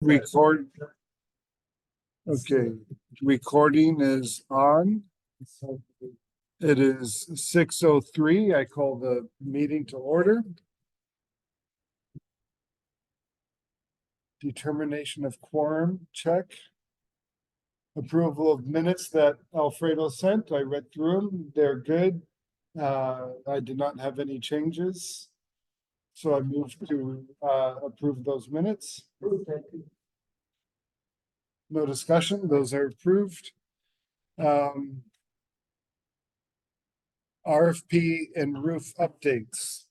Record. Okay, recording is on. It is 6:03. I call the meeting to order. Determination of quorum, check. Approval of minutes that Alfredo sent. I read through them. They're good. I did not have any changes. So I moved to approve those minutes. No discussion, those are approved. RFP and roof updates.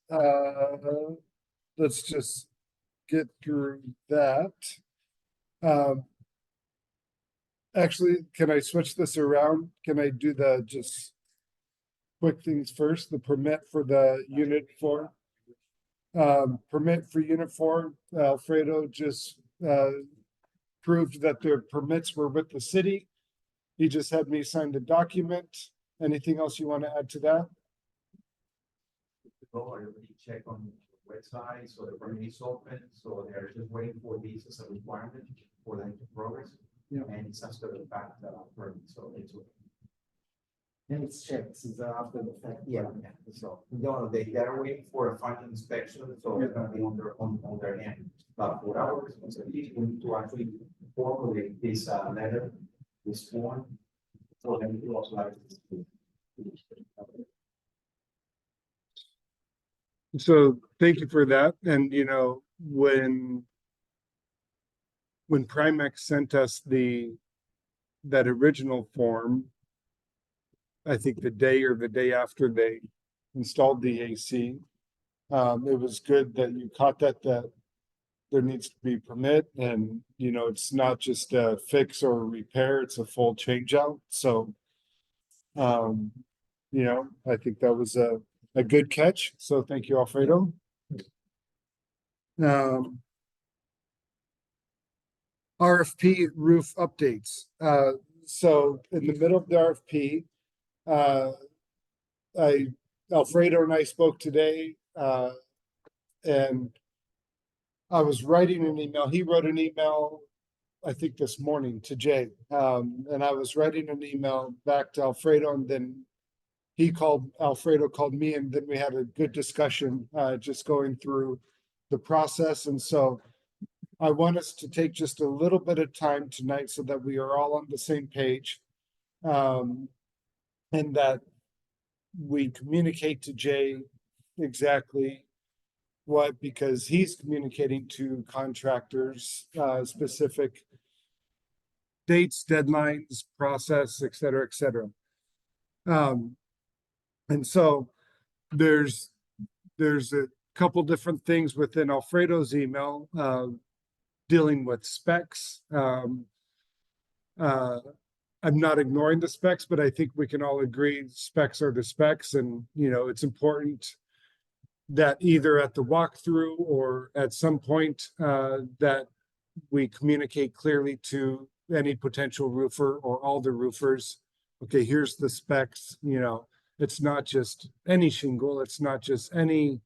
Let's just get through that. Actually, can I switch this around? Can I do the just quick things first? The permit for the unit 4. Permit for unit 4, Alfredo just proved that their permits were with the city. He just had me sign the document. Anything else you want to add to that? I already checked on the website, so the permit is open, so they're just waiting for this as a requirement for them to progress. Yeah. And it's after the fact permit, so it's okay. And it's checked, it's after the fact. Yeah, so, no, they're waiting for a final inspection, so it's gonna be on their end. But for our responsibility, we need to actually formulate this letter, this form, for them to also like. So thank you for that. And you know, when Primex sent us that original form, I think the day or the day after they installed the AC, it was good that you caught that there needs to be permit, and you know, it's not just a fix or a repair, it's a full change out. So you know, I think that was a good catch. So thank you, Alfredo. RFP roof updates. So in the middle of the RFP, Alfredo and I spoke today, and I was writing an email. He wrote an email, I think this morning, to Jay. And I was writing an email back to Alfredo, and then Alfredo called me, and then we had a good discussion, just going through the process. And so I want us to take just a little bit of time tonight so that we are all on the same page. And that we communicate to Jay exactly what, because he's communicating to contractors, specific dates, deadlines, process, et cetera, et cetera. And so there's a couple different things within Alfredo's email, dealing with specs. I'm not ignoring the specs, but I think we can all agree specs are the specs, and you know, it's important that either at the walkthrough or at some point that we communicate clearly to any potential roofer or all the roofers. Okay, here's the specs. You know, it's not just any shingle, it's not just any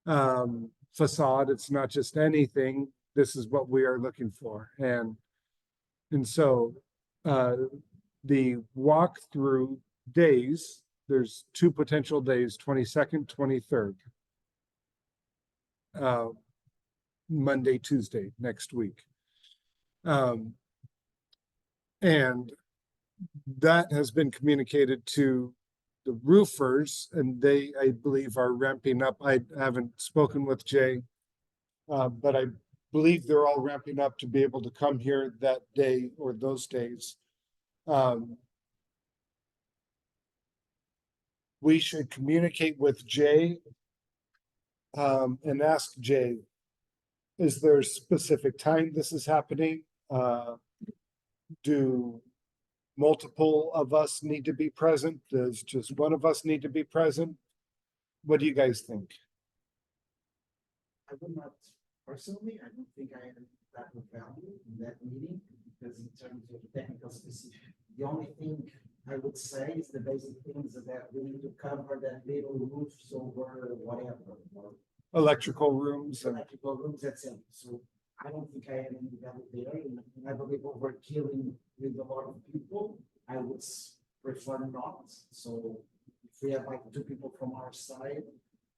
facade, it's not just anything. This is what we are looking for. And so the walkthrough days, there's 2 potential days, 22nd, 23rd. Monday, Tuesday, next week. And that has been communicated to the roofers, and they, I believe, are ramping up. I haven't spoken with Jay, but I believe they're all ramping up to be able to come here that day or those days. We should communicate with Jay and ask Jay, is there a specific time this is happening? Do multiple of us need to be present? Does just one of us need to be present? What do you guys think? I would not, personally, I don't think I have that much value in that meeting, because in terms of technical specific, the only thing I would say is the basic things that we need to cover, that little roofs over whatever. Electrical rooms and Electrical rooms, that's it. So I don't think I have any value there, and I believe overkilling with a lot of people, I would prefer not. So if we have like two people from our side,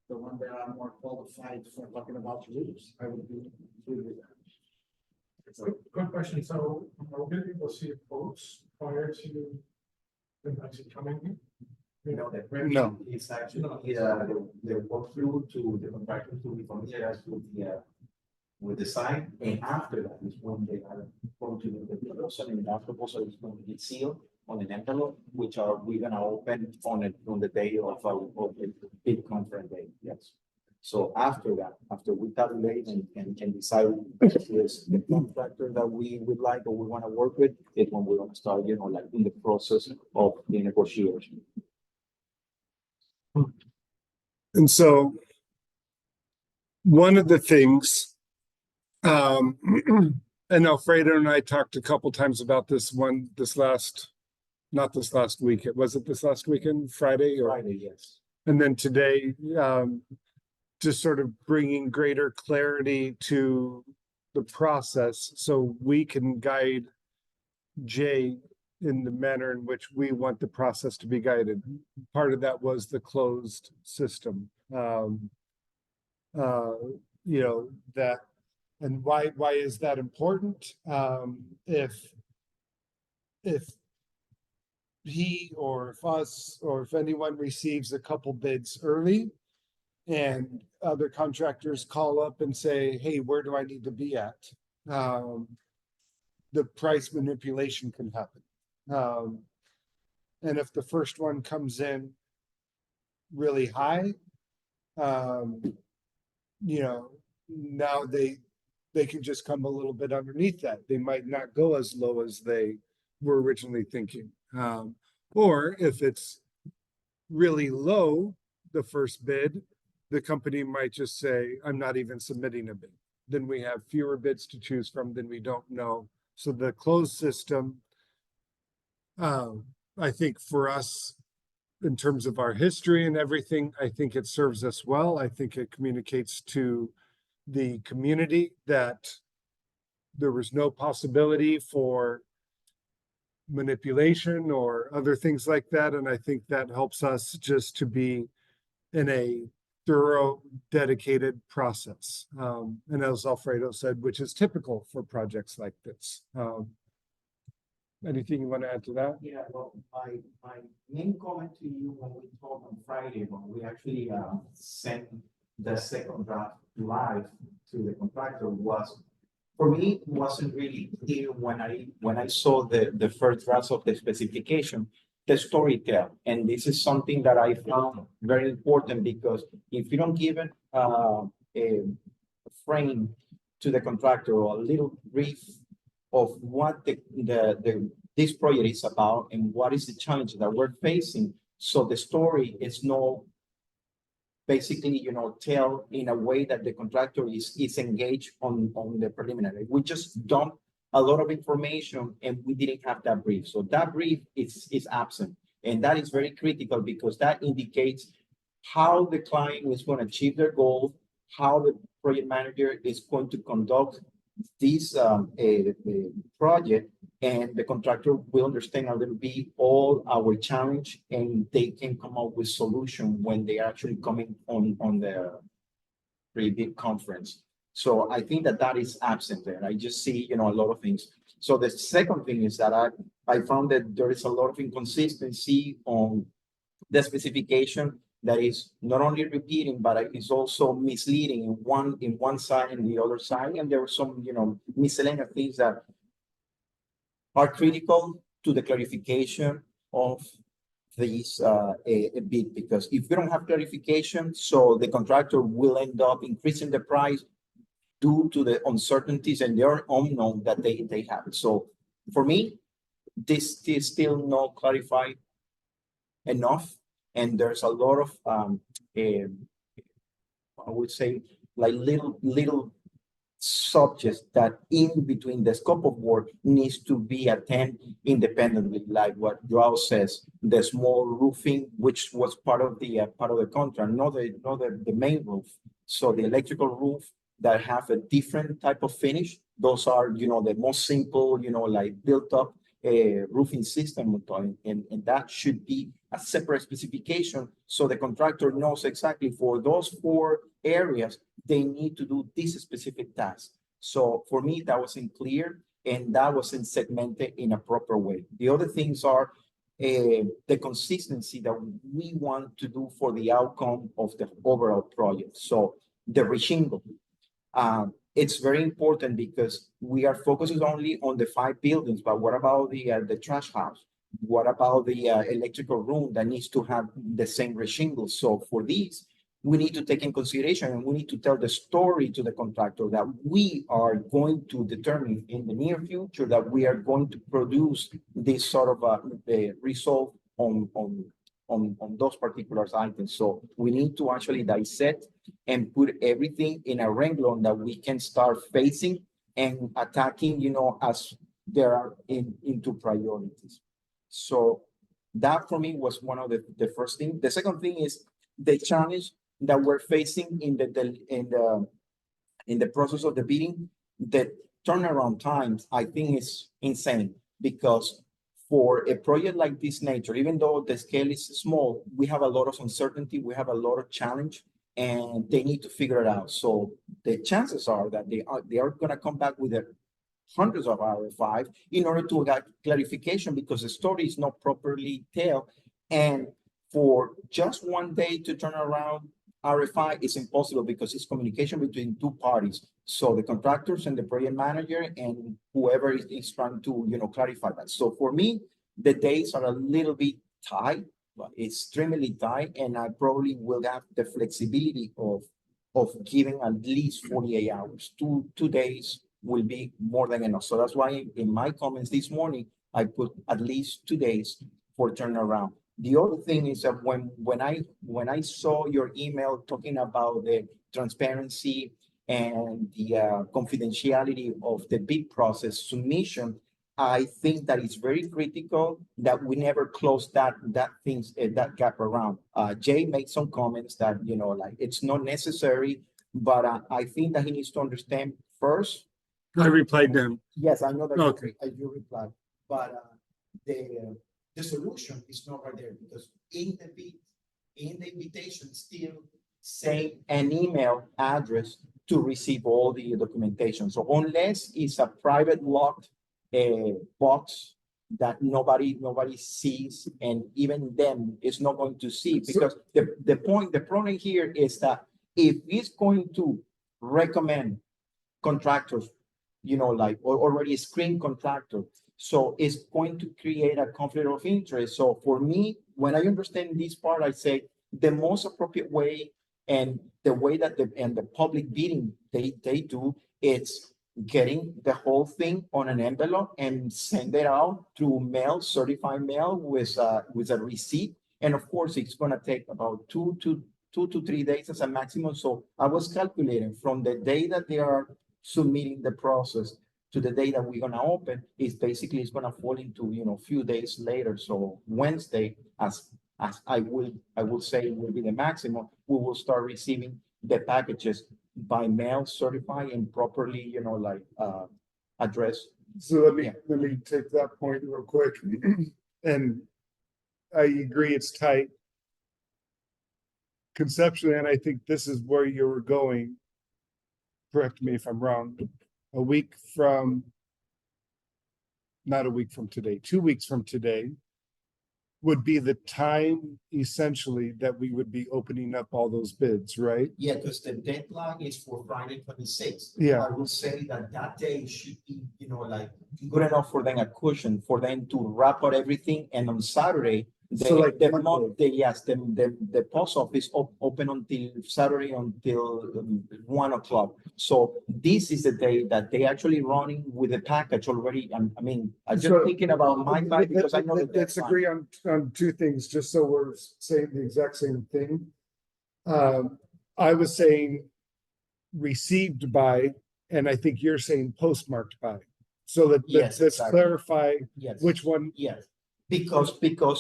the one that are more qualified for talking about rules, I would be good with that. Good question. So are we able to see votes prior to the budget coming in? You know, the No. preference is actually the walkthrough to the contractor to be familiar with the sign, and after that is when they are going to do the proposal, and that proposal is going to be sealed on an envelope, which we're gonna open on the day of the big conference day, yes. So after that, after we tabulate and decide if it's the contractor that we would like or we wanna work with, is when we're gonna start, like in the process of the negotiation. And so one of the things, and Alfredo and I talked a couple times about this not this last week. Was it this last weekend, Friday? Friday, yes. And then today, just sort of bringing greater clarity to the process so we can guide Jay in the manner in which we want the process to be guided. Part of that was the closed system. That, and why is that important? If he or if us or if anyone receives a couple bids early and other contractors call up and say, hey, where do I need to be at? The price manipulation can happen. And if the first one comes in really high, now they can just come a little bit underneath that. They might not go as low as they were originally thinking. Or if it's really low, the first bid, the company might just say, I'm not even submitting a bid. Then we have fewer bids to choose from than we don't know. So the closed system, I think for us, in terms of our history and everything, I think it serves us well. I think it communicates to the community that there was no possibility for manipulation or other things like that. And I think that helps us just to be in a thorough, dedicated process. And as Alfredo said, which is typical for projects like this. Anything you want to add to that? Yeah, well, my main comment to you when we talked on Friday, when we actually sent the second draft live to the contractor was, for me, it wasn't really clear when I saw the first draft of the specification, the storytelling. And this is something that I found very important, because if you don't give it a frame to the contractor or a little brief of what this project is about and what is the challenge that we're facing, so the story is no basically, tell in a way that the contractor is engaged on the preliminary. We just dumped a lot of information and we didn't have that brief. So that brief is absent. And that is very critical, because that indicates how the client is going to achieve their goal, how the project manager is going to conduct this project, and the contractor will understand a little bit all our challenge, and they can come up with solution when they are actually coming on the pre-bid conference. So I think that is absent there. I just see, a lot of things. So the second thing is that I found that there is a lot of inconsistency on the specification that is not only repeating, but is also misleading in one side and the other side. And there were some, miscellaneous things that are critical to the clarification of this bid, because if you don't have clarification, so the contractor will end up increasing the price due to the uncertainties and the unknown that they have. So for me, this is still not clarified enough. And there's a lot of, I would say, like little subjects that in between the scope of work needs to be attended independently, like what Joao says, the small roofing, which was part of the contract, not the main roof. So the electrical roof that have a different type of finish Those are, the most simple, like built up roofing system, and that should be a separate specification so the contractor knows exactly for those 4 areas they need to do this specific task. So for me, that wasn't clear and that wasn't segmented in a proper way. The other things are the consistency that we want to do for the outcome of the overall project. So the reshingle. It's very important because we are focusing only on the 5 buildings, but what about the trash house? What about the electrical room that needs to have the same reshingle? So for these, we need to take in consideration and we need to tell the story to the contractor that we are going to determine in the near future that we are going to produce this sort of result on those particular items. So we need to actually dissect and put everything in a renglone that we can start facing and attacking, as there are into priorities. So that for me was one of the first thing. The second thing is the challenge that we're facing in the process of the bidding. The turnaround times, I think, is insane because for a project like this nature, even though the scale is small, we have a lot of uncertainty, we have a lot of challenge, and they need to figure it out. So the chances are that they are going to come back with hundreds of RFI in order to get clarification because the story is not properly told. And for just one day to turn around RFI is impossible because it's communication between 2 parties. So the contractors and the project manager and whoever is trying to, clarify that. So for me, the days are a little bit tight, but extremely tight. And I probably will have the flexibility of giving at least 48 hours. Two days will be more than enough. So that's why in my comments this morning, I put at least 2 days for turnaround. The other thing is that when I saw your email talking about the transparency and the confidentiality of the bid process submission, I think that it's very critical that we never close that gap around. Jay made some comments that like it's not necessary, but I think that he needs to understand first. I replied to him. Yes, I know that Okay. you replied, but the solution is not right there because in the invitation still say an email address to receive all the documentation. So unless it's a private locked box that nobody sees, and even them is not going to see, because the problem here is that if it's going to recommend contractors, like already a screen contractor, so it's going to create a conflict of interest. So for me, when I understand this part, I say the most appropriate way and the way that the public bidding they do, it's getting the whole thing on an envelope and send it out through mail, certified mail with a receipt. And of course, it's going to take about 2 to 3 days as a maximum. So I was calculating from the day that they are submitting the process to the day that we're going to open, is basically it's going to fall into a few days later. So Wednesday, as I will say will be the maximum, we will start receiving the packages by mail, certified and properly addressed. So let me take that point real quick. And I agree it's tight conceptually, and I think this is where you were going. Correct me if I'm wrong. Not a week from today, 2 weeks from today would be the time essentially that we would be opening up all those bids, right? Yeah, because the deadline is for Friday 26th. Yeah. I would say that day should be, good enough for them, a cushion for them to wrap up everything. And on Saturday, the post office open until Saturday until 1 o'clock. So this is the day that they actually running with the package already. I'm just thinking about my time because I know that let's agree on 2 things, just so we're saying the exact same thing. I was saying received by, and I think you're saying postmarked by. So let's exactly. clarify Yes. which one. Yes. Because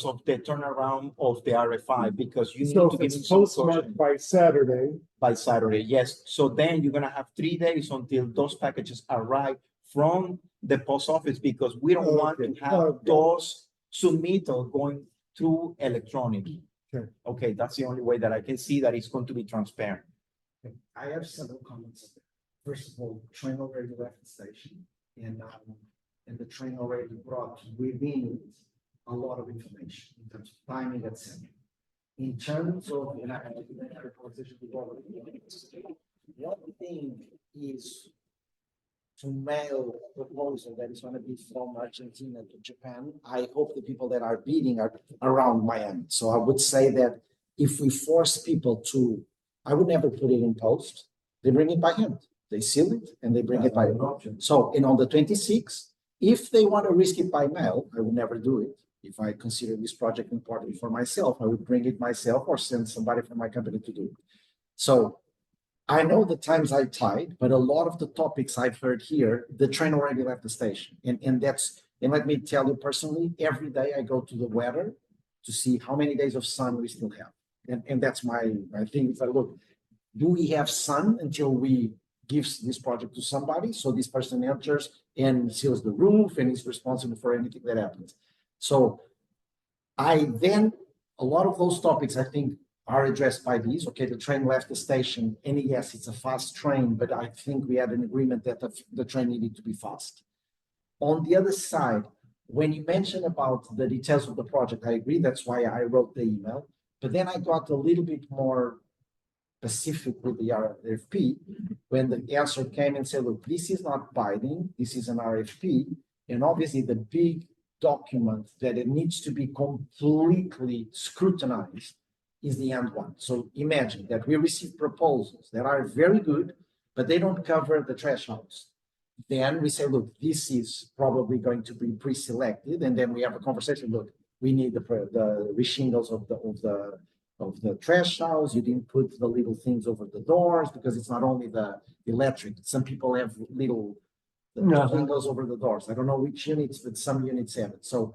of the turnaround of the RFI, because you need So to if give it's me some postmarked caution by Saturday, by Saturday, yes. So then you're gonna have 3 days until those packages arrive from the post office, because we don't want to Okay, have okay. those submittal going through electronic. Okay. Okay, that's the only way that I can see that it's going to be transparent. I have several comments. First of all, train already left the station and the train already brought within it a lot of information in terms of timing, etc. In terms of, and I have a conversation with all of you, the other thing is to mail a proposal that is going to be from Argentina to Japan. I hope the people that are bidding are around Miami. So I would say that if we force people to, I would never put it in post. They bring it by hand. They seal it and they bring it by option. So, and on the 26th, if they want to risk it by mail, I would never do it. If I consider this project important for myself, I would bring it myself or send somebody from my company to do it. So I know the times I tied, but a lot of the topics I've heard here, the train already left the station. And let me tell you personally, every day I go to the weather to see how many days of sun we still have. And that's my thing. If I look, do we have sun until we give this project to somebody? So this person enters and seals the roof and is responsible for anything that happens. So a lot of those topics, I think, are addressed by these. Okay, the train left the station, and yes, it's a fast train, but I think we had an agreement that the train needed to be fast. On the other side, when you mention about the details of the project, I agree, that's why I wrote the email, but then I got a little bit more specific with the RFP when the answer came and said, look, this is not binding, this is an RFP, and obviously the big document that it needs to be completely scrutinized is the end one. So imagine that we receive proposals that are very good, but they don't cover the thresholds. Then we say, look, this is probably going to be pre-selected, and then we have a conversation. Look, we need the reshingles of the trash house. You didn't put the little things over the doors because it's not only the electric. Some people have little shingles over the doors. I don't know which units, but some units have it. So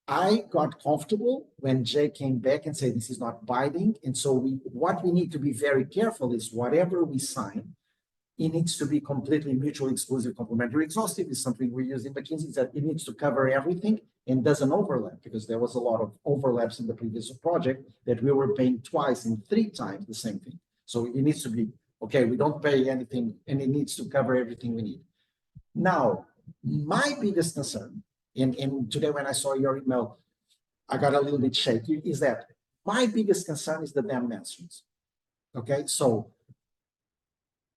I got comfortable when Jay came back and said this is not binding. And so what we need to be very careful is whatever we sign, it needs to be completely mutually exclusive, complementary. Exhaustive is something we use in McKinsey, that it needs to cover everything and doesn't overlap, because there was a lot of overlaps in the previous project that we were paying twice and 3 times the same thing. So it needs to be, okay, we don't pay anything and it needs to cover everything we need. Now, my biggest concern, and today when I saw your email, I got a little bit shaky, is that my biggest concern is the dam mentions. Okay, so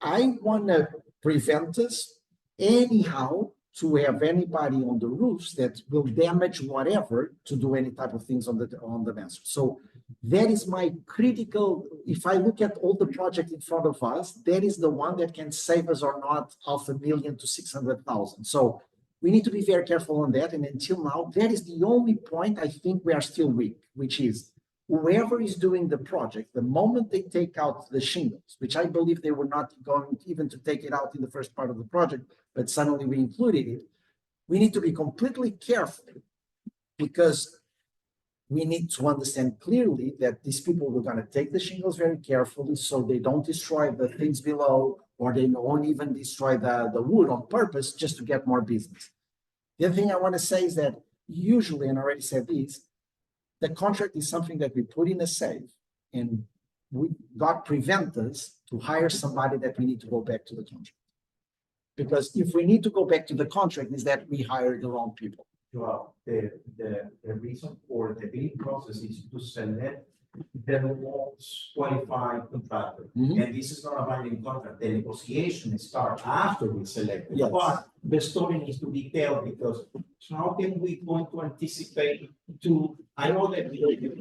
I want to prevent us anyhow to have anybody on the roofs that will damage whatever to do any type of things on the master. So that is my critical. If I look at all the projects in front of us, that is the one that can save us or not $500,000 to $600,000. So we need to be very careful on that. And until now, that is the only point I think we are still weak, which is whoever is doing the project, the moment they take out the shingles, which I believe they were not going even to take it out in the first part of the project, but suddenly we included it, we need to be completely careful, because we need to understand clearly that these people were going to take the shingles very carefully so they don't destroy the things below, or they won't even destroy the wood on purpose just to get more business. The other thing I want to say is that usually, and I already said this, the contract is something that we put in a safe, and God prevent us to hire somebody that we need to go back to the contract. Because if we need to go back to the contract, is that we hire the wrong people. Well, the reason for the bidding process is to select the most qualified contractor. And this is not a binding contract. The negotiation starts after we select it. Yes. But the story needs to be told, because how can we going to anticipate to, I know that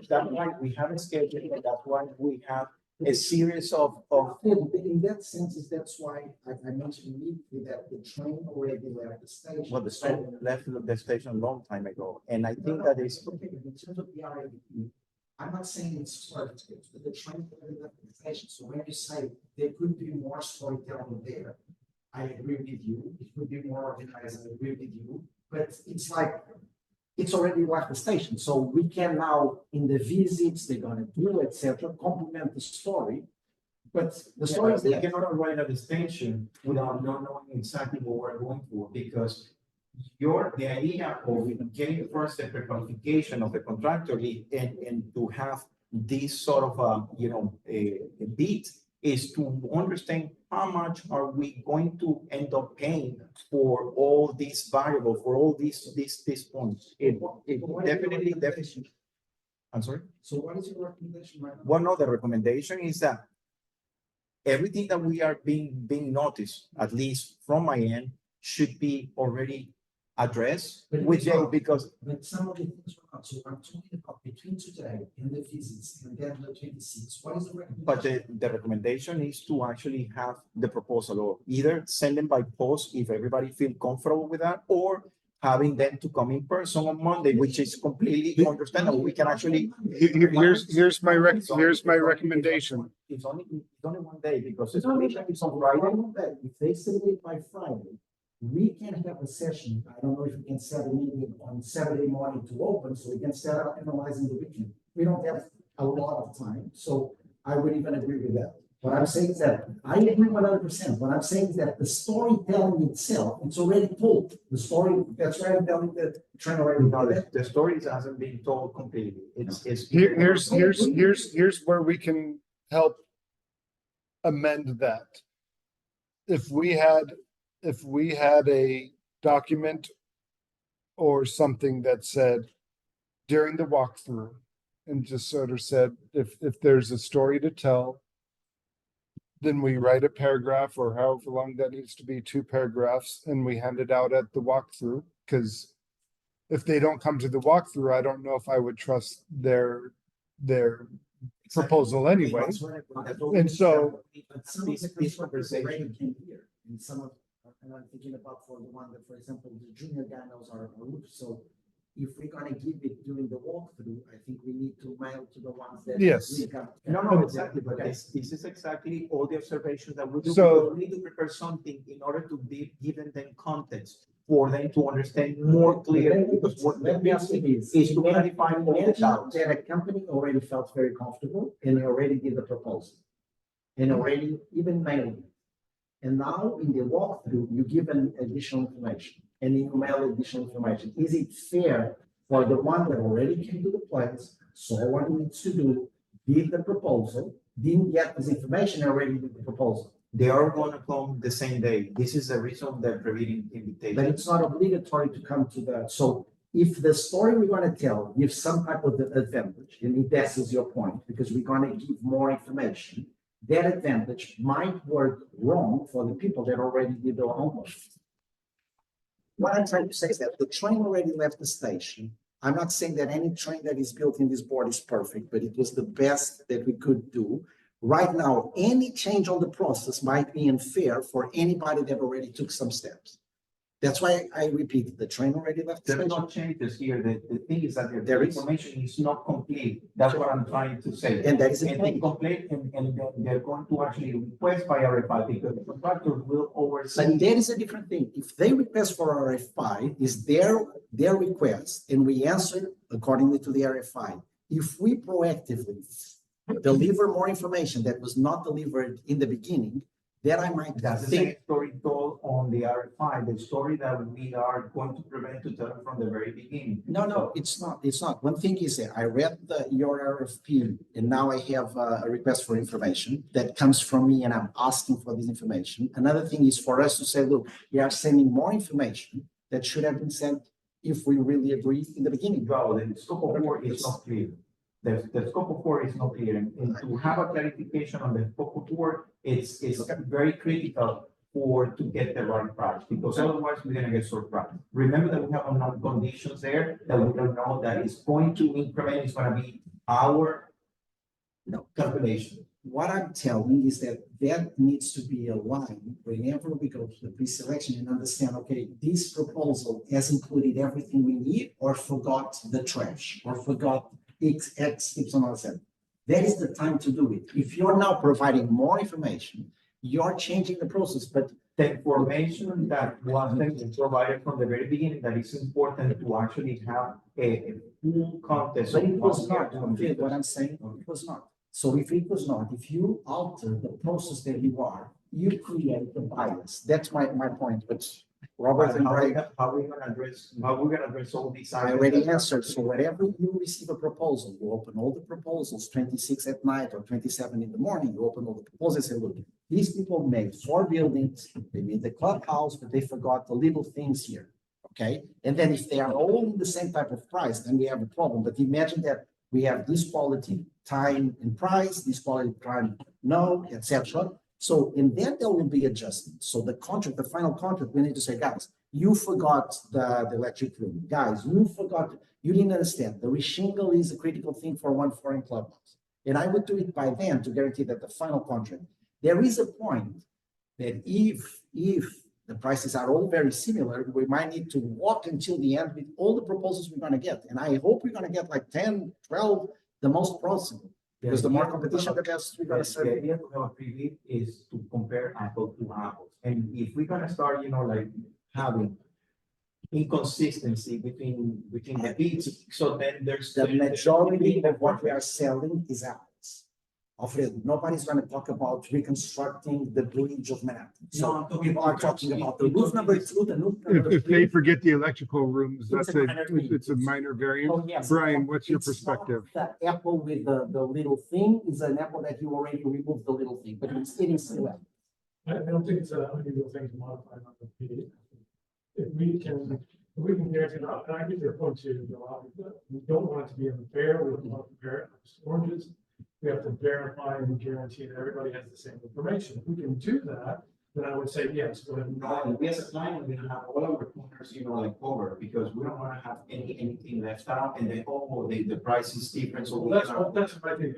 that's why we have a schedule, and that's why we have a series of In that sense, that's why I mentioned immediately that the train already left the station. Well, the train left the station a long time ago, and I think that is. Okay, in terms of the RFP, I'm not saying it's perfect, but the train already left the station. So when you say there could be more storytelling there, I agree with you. It could be more organized, I agree with you. But it's like it's already left the station. So we can now, in the visits they're gonna do, etc., complement the story. But the story is We there. cannot write a distinction without not knowing exactly what we're going for, because the idea of getting the first step qualification of the contractor and to have this sort of a beat is to understand how much are we going to end up paying for all these variables, for all these points. It definitely. I'm sorry? So what is your recommendation right now? Well, no, the recommendation is that everything that we are being noticed, at least from my end, should be already addressed But with it's Jay, not. because But some of the things were not. So I'm talking about between today and the visits and then the 26. What is the recommendation? but the recommendation is to actually have the proposal, or either send them by post if everybody feel comfortable with that, or having them to come in person on Monday, which is completely understandable. We can actually. Here's my recommendation. It's only 1 day because It's it's only on Friday. If they submit by Friday, we can have a session. I don't know if we can set a meeting on Saturday morning to open, so we can start up analyzing the weekend. We don't have a lot of time, so I would even agree with that. What I'm saying is that I agree 100%. What I'm saying is that the storytelling itself, it's already told. The story that's already telling that trend already. No, the story hasn't been told completely. It's. Here's where we can help amend that. If we had a document or something that said during the walkthrough and just sort of said, if there's a story to tell, then we write a paragraph or however long that needs to be, 2 paragraphs, and we hand it out at the walkthrough. Because if they don't come to the walkthrough, I don't know if I would trust their proposal anyway. And so. But some of the constructors already came here, and some of, and I'm thinking about for the one that, for example, the junior guy knows our roof, so if we're gonna give it during the walkthrough, I think we need to mail to the ones that. Yes. we got. No, exactly, but this is exactly all the observations that we do. So- We need to prepare something in order to be given them context for them to understand more clearly, because what Let me ask you this. is to clarify all the Imagine doubts. that a company already felt very comfortable and they already did the proposal. And already even mailed it. And now in the walkthrough, you give an additional information and you mail additional information. Is it fair for the one that already came to the place, saw what he needs to do, did the proposal, didn't get this information, already did the proposal? They are gonna come the same day. This is the reason of the prohibiting But invitation. it's not obligatory to come to that. So if the story we're gonna tell gives some type of advantage, and if that is your point, because we're gonna give more information, that advantage might work wrong for the people that already did their homework. What I'm trying to say is that the train already left the station. I'm not saying that any train that is built in this board is perfect, but it was the best that we could do. Right now, any change on the process might be unfair for anybody that already took some steps. That's why I repeat, the train already left the There are station. no changes here. The thing is that the There is. information is not complete. That's what I'm trying to say. And that is And incomplete. incomplete, and then they're going to actually request by RFI, because the contractor will But oversee. that is a different thing. If they request for RFI, is their request, and we answer accordingly to the RFI. If we proactively deliver more information that was not delivered in the beginning, then I might That's the think. same story told on the RFI, the story that we are going to prevent to tell from the very beginning. No, it's not. One thing is that I read your RFP and now I have a request for information that comes from me and I'm asking for this information. Another thing is for us to say, look, we are sending more information that should have been sent if we really agree in the beginning. Well, the scope of work is not clear. The scope of work is not clear, and to have a clarification on the scope of work, it's very critical to get the right price, because otherwise we're gonna get surprised. Remember that we have unknown conditions there that we don't know that is going to increment, is gonna be our calculation. What I'm telling is that needs to be aligned whenever we go to the pre-selection and understand, okay, this proposal has included everything we need or forgot the trash or forgot X, Y, Z. That is the time to do it. If you're now providing more information, you're changing the process, but the information that was provided from the very beginning, that it's important to actually have a full context. So it was of not, what we are doing. what I'm saying, it was not. So if it was not, if you alter the process that you are, you create a bias. That's my point, but Robert But and how we Brian, how we gonna address all these I items? already answered. So whenever you receive a proposal, you open all the proposals, 26 at night or 27 in the morning, you open all the proposals and look, these people made 4 buildings, they made the clubhouse, but they forgot the little things here. Okay, and then if they are all in the same type of price, then we have a problem. But imagine that we have this quality, time and price, this quality, time, no, etc. So, and then there will be adjustments. So the contract, the final contract, we need to say, guys, you forgot the electric room. Guys, you didn't understand. The reshingle is a critical thing for 1 foreign clubhouse. And I would do it by then to guarantee that the final contract. There is a point that if the prices are all very similar, we might need to walk until the end with all the proposals we're gonna get. And I hope we're gonna get like 10, 12, the most possible. Because the more competition, the best we're gonna The serve. idea to have a preview is to compare apple to apples. And if we're gonna start, like having inconsistency between the bids, so then there's. The majority of what we are selling is apples. Alfredo, nobody's gonna talk about reconstructing the bridge of Manhattan. No, So I'm talking people are about- talking about the roof number 2, the roof number If they 3. forget the electrical rooms, It's that's a a, minor thing. it's a minor variant. Oh, yes. Brian, what's your It's not perspective? The apple with the little thing is an apple that you already removed the little thing, but it's still apple. I don't think it's an unusual thing to modify on the P. If we can guarantee, and I get your point too, we don't want it to be unfair, we don't want to compare it to oranges. We have to verify and guarantee that everybody has the same information. If we can do that, then I would say, yes, go ahead. No, we as a client, we're gonna have all our corners, like covered, because we don't wanna have anything left out, and then, the price is different, so. Well, that's what I think.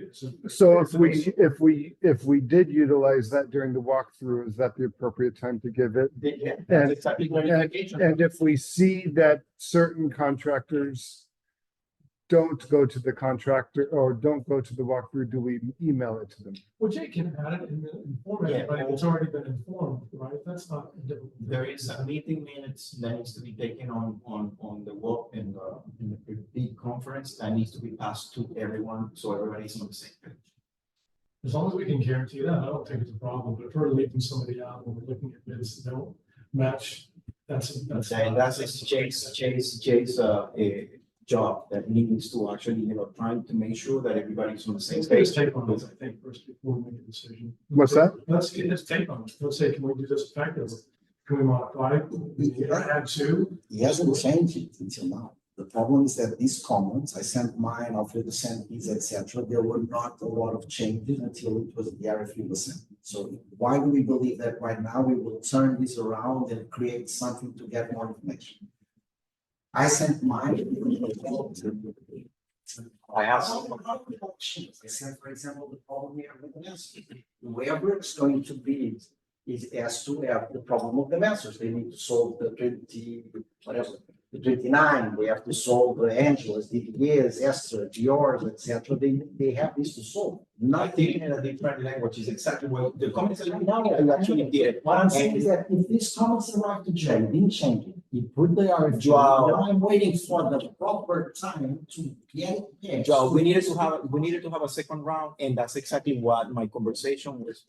So if we did utilize that during the walkthrough, is that the appropriate time to give it? Yeah, And- that's exactly what indication. And if we see that certain contractors don't go to the contractor or don't go to the walkthrough, do we email it to them? Well, Jay can add it and inform Yeah. everybody that's already been informed, right? That's not. There is a meeting minutes that needs to be taken on the walk in the big conference that needs to be passed to everyone, so everybody's on the same page. As long as we can guarantee that, I don't think it's a problem, but if we're leaving somebody out when we're looking at bids that don't match, that's. That's Jay's job that he needs to actually, trying to make sure that everybody's on the same Let's get his page. take on this, I think, first before we make a decision. What's that? Let's get his take on it. Let's say, can we do this effectively? Can we modify, add 2? He hasn't changed it until now. The problem is that these comments, I sent mine, Alfredo sent his, etc. There were not a lot of changes until it was the RFP was sent. So why do we believe that right now we will turn this around and create something to get more information? I sent mine. I have I said, for example, the problem we have with the masters. Whoever is going to bid is asked to have the problem of the masters. They need to solve the 29, they have to solve the Angela's, DPA's, Esther, yours, etc. They have this to solve. not thinking in a different language is exactly what the comments that now I actually did it. What I'm saying is that if these comments arrive to Jay, didn't change it, he put the RFQ, Wow. now I'm waiting for the proper time to get it there. Joe, we needed to have a second round, and that's exactly what my conversation with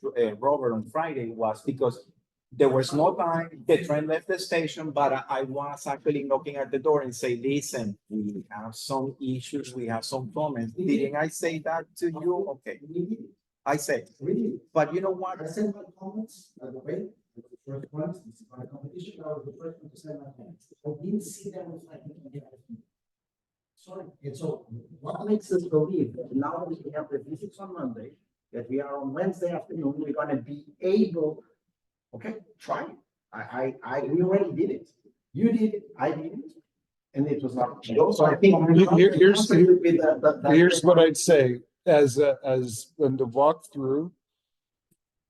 Robert on Friday was, because there was no time, the train left the station, but I was actually knocking at the door and say, listen, we have some issues, we have some comments. Didn't I say that to you? Okay, I said, Really? but you know what? I sent my comments, by the way, the first ones, this is my competition, I was the first one to send my comments. I didn't see them reflected in the RFP. Sorry, and so what makes us believe that now that we have the visits on Monday, that we are on Wednesday afternoon, we're gonna be able, okay, try it. We already did it. You did it, I did it, and it was not. So I think. Here's what I'd say, as in the walkthrough,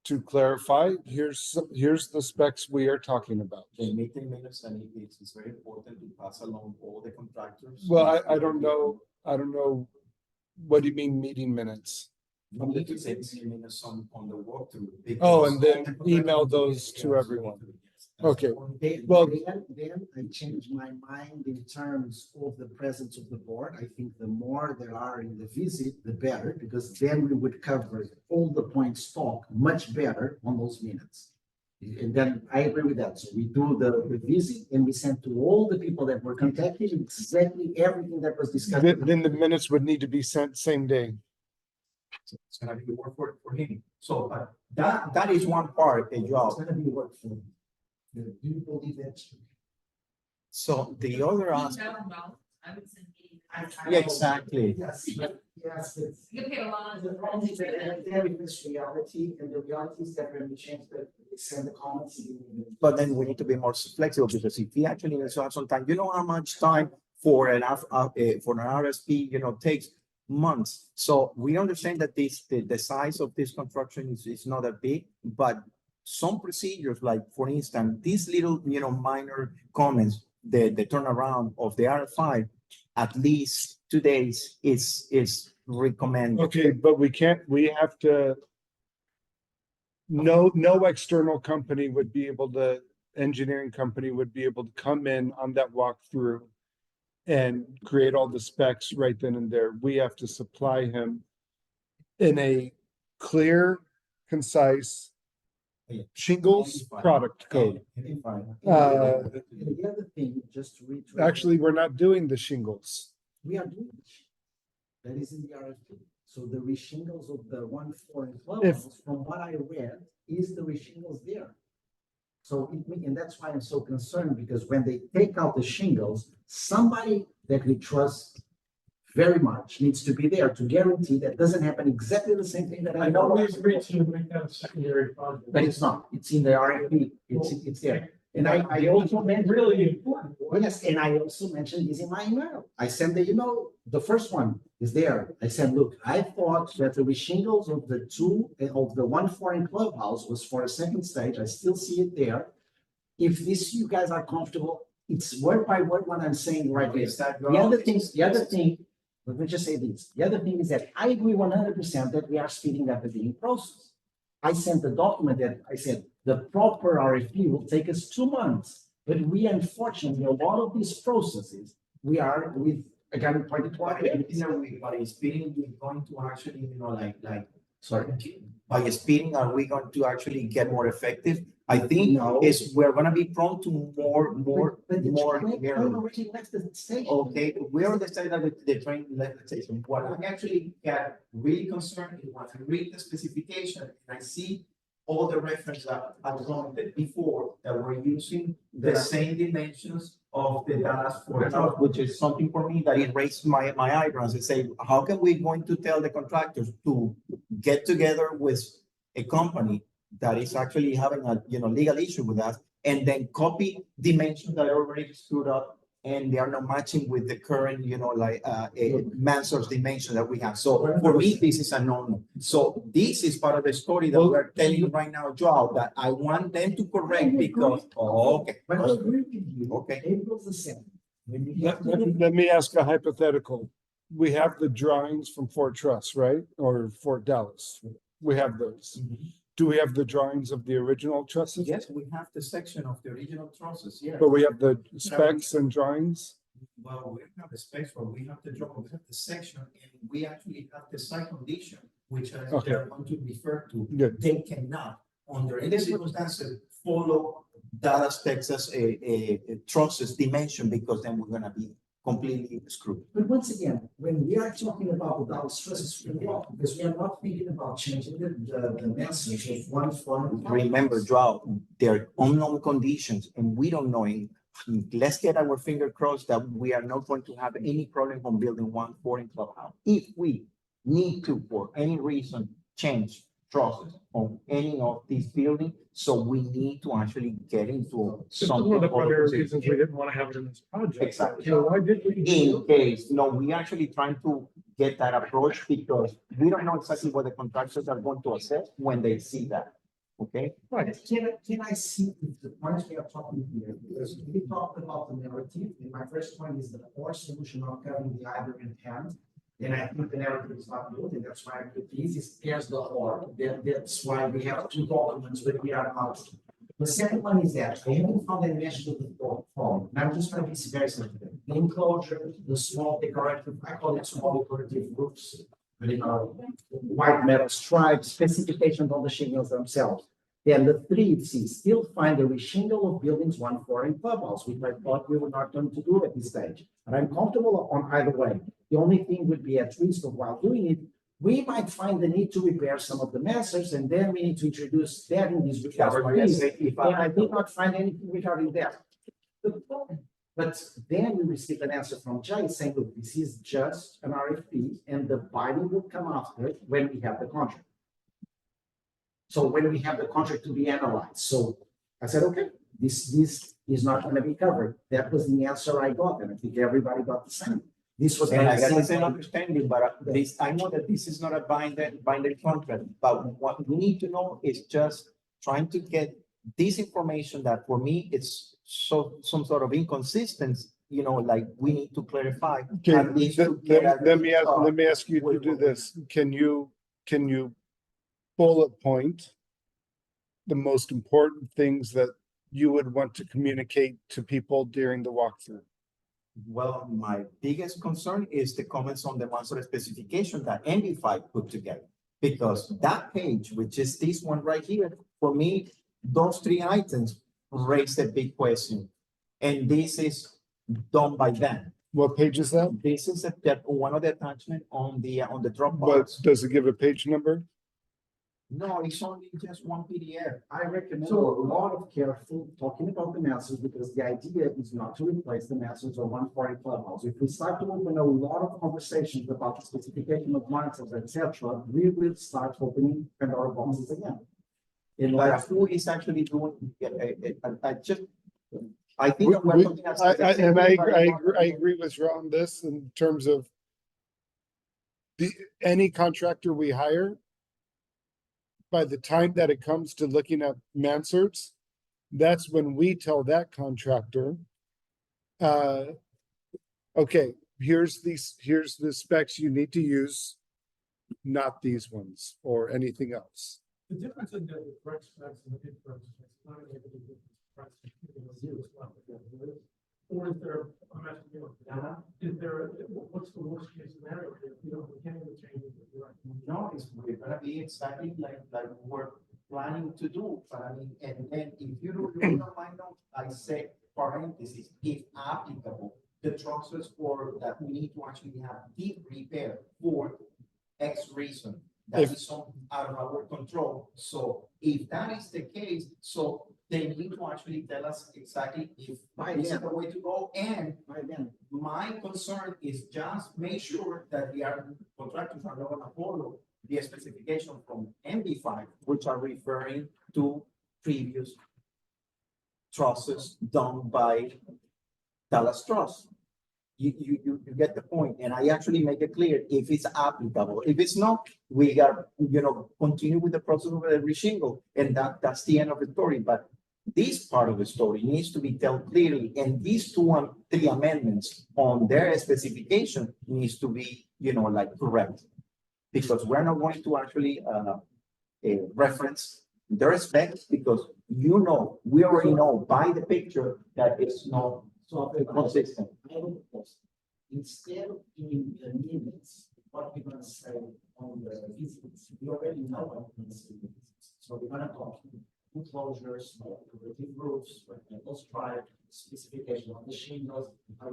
to clarify, here's the specs we are talking about. The meeting minutes, and it's very important to pass along all the contractors. Well, I don't know, what do you mean meeting minutes? We need to take minutes on the walkthrough. Oh, because- and then email those to everyone. Okay, well- Then I changed my mind in terms of the presence of the board. I think the more there are in the visit, the better, because then we would cover all the points talked much better on those minutes. And then I agree with that. So we do the visit and we send to all the people that were contacted exactly everything that was discussed. then the minutes would need to be sent same day. So it's gonna be work for him. So, but that is one part, a It's job. gonna be work for me. Do you believe that? So the other aspect, I would send me. yeah, exactly. Yes, yes, it's. You can pay a lot. The problem is that there is this reality, and the reality is that when we change the, we send the comments. But then we need to be more flexible because if we actually need to have some time, you know how much time for an RSP, takes months. So we understand that the size of this construction is not that big, but some procedures, like for instance, these little, minor comments, the turnaround of the RFI, at least 2 days is recommended. Okay, but we have to. No external company would be able to, engineering company would be able to come in on that walkthrough and create all the specs right then and there. We have to supply him in a clear, concise shingles product code. Uh, And the other thing, just to reiterate. Actually, we're not doing the shingles. We are doing it. That is in the RFP. So the reshingles of the 1-4 in Clubhouse, from what I read, is the reshingles there. So, and that's why I'm so concerned, because when they take out the shingles, somebody that we trust very much needs to be there to guarantee that doesn't happen exactly the same thing that I I know. always agree to make that a secondary project. But it's not, it's in the RFP, it's there. And I also mentioned. Really important. Yes, and I also mentioned this in my email. I sent the email, the first one is there. I said, look, I thought that the reshingles of the 1-4 in Clubhouse was for a second stage. I still see it there. If this, you guys are comfortable, it's word by word what I'm saying right here. The other thing, let me just say this. The other thing is that I agree 100% that we are speeding up the bidding process. I sent the document that I said the proper RFP will take us 2 months, but we unfortunately, a lot of these processes, we are with, again, pointed to our. By speeding, we're going to actually, sorry, by speeding, are we going to actually get more effective? I think No. we're gonna be prone to more. But the train errors. already left the station. Okay, we already said that the train left the station. What I actually got really concerned is when I read the specification and I see all the reference that I was on before, that we're using the same dimensions of the Dallas Fort Worth, which is something for me that it raised my eyebrows and say, how can we going to tell the contractors to get together with a company that is actually having a legal issue with us, and then copy dimensions that are already screwed up and they are not matching with the current, Mansour's dimension that we have. So for me, this is a no-no. So this is part of the story that we're telling you right now, Joe, that I want them to correct because, okay. But I agree with you. Okay. April's the same. When you have to Let me ask a hypothetical. We have the drawings from Fort Truss, right? Or Fort Dallas. We have those. Do we have the drawings of the original trusses? Yes, we have the section of the original trusses, yes. But we have the specs and drawings? Well, we have the specs, but we have the drawing, we have the section, and we actually have the site condition, which Okay. they're going to refer to. Good. They cannot, under any circumstances, follow Dallas, Texas, a trusses dimension, because then we're gonna be completely screwed. But once again, when we are talking about the Dallas stresses, because we are not thinking about changing the message of 1-4. Remember, Joao, there are unknown conditions, and we don't know. Let's get our finger crossed that we are not going to have any problem on building 1-4 in Clubhouse. If we need to, for any reason, change trusses on any of these buildings, so we need to actually get into This is some. one of the primary reasons we didn't want to have it in this project. Exactly. So why did we? In case, we actually trying to get that approach because we don't know exactly what the contractors are going to assess when they see that. Okay? Right. Can I see the points we are talking here? Because we talked about the narrative, and my first point is the core solution of covering the either in hand. And I think the narrative is not good, and that's why the easy scares the whore. That's why we have two documents that we are out. The second one is that I haven't found any mention of the form. And I'm just going to be very sensitive. The enclosure, the small decorative, I call it small decorative roofs, white metal stripes, specifications on the shingles themselves. Then the 3C still find the reshingle of buildings 1, 4, and Clubhouse, which I thought we were not going to do at this stage. And I'm comfortable on either way. The only thing would be at risk of while doing it, we might find the need to repair some of the masters, and then we need to introduce that in these requests. And I did not find anything regarding that. But then we received an answer from Jay saying, look, this is just an RFP, and the binding will come after when we have the contract. So when we have the contract to be analyzed. So I said, okay, this is not going to be covered. That was the answer I got, and I think everybody got the same. This was. And I got the same understanding, but this, I know that this is not a binding contract, but what we need to know is just trying to get this information that for me, it's some sort of inconsistency, like we need to clarify. Okay, at least to get a let me ask you to with- do this. Can you bullet point the most important things that you would want to communicate to people during the walkthrough? Well, my biggest concern is the comments on the master specification that MB5 put together. Because that page, which is this one right here, for me, those 3 items raise a big question. And this is done by them. What page is that? This is one of the attachment on the But Dropbox. does it give a page number? No, it's only just one PDF. I recommend a lot of careful talking about the masters, because the idea is not to replace the masters or 140 Clubhouse. If we start to open a lot of conversations about the specification of masters, etc., we will start opening Pandora boxes again. But who is actually doing, I think that we're looking at. I agree with you on this in terms of any contractor we hire, by the time that it comes to looking at mansards, that's when we tell that contractor, okay, here's the specs you need to use, not these ones or anything else. The difference in the correct specs and the incorrect specs, not only the difference or is there, I'm asking you, is there, what's the worst case scenario if we can't even change it? No, we're gonna be exactly like we're planning to do, but I mean, and if you don't read my notes, I say parentheses, if applicable, the process for that we need to actually have deep repair for X reason. That is something out of our control. So if that is the case, so they need to actually tell us exactly if this is the way to go. And my concern is just make sure that the contractors are not gonna follow the specification from MB5, which are referring to previous trusses done by Dallas Truss. You get the point, and I actually make it clear if it's applicable. If it's not, we got continue with the process of the reshingle, and that's the end of the story. But this part of the story needs to be told clearly, and these 3 amendments on their specification needs to be correct, because we're not going to actually reference their specs, because we already know by the picture that it's not consistent. Instead of doing the minutes, what we're going to say on the visits, we already know what we're going to say. So we're going to talk enclosures, decorative roofs, metal stripe, specification of the shingles, but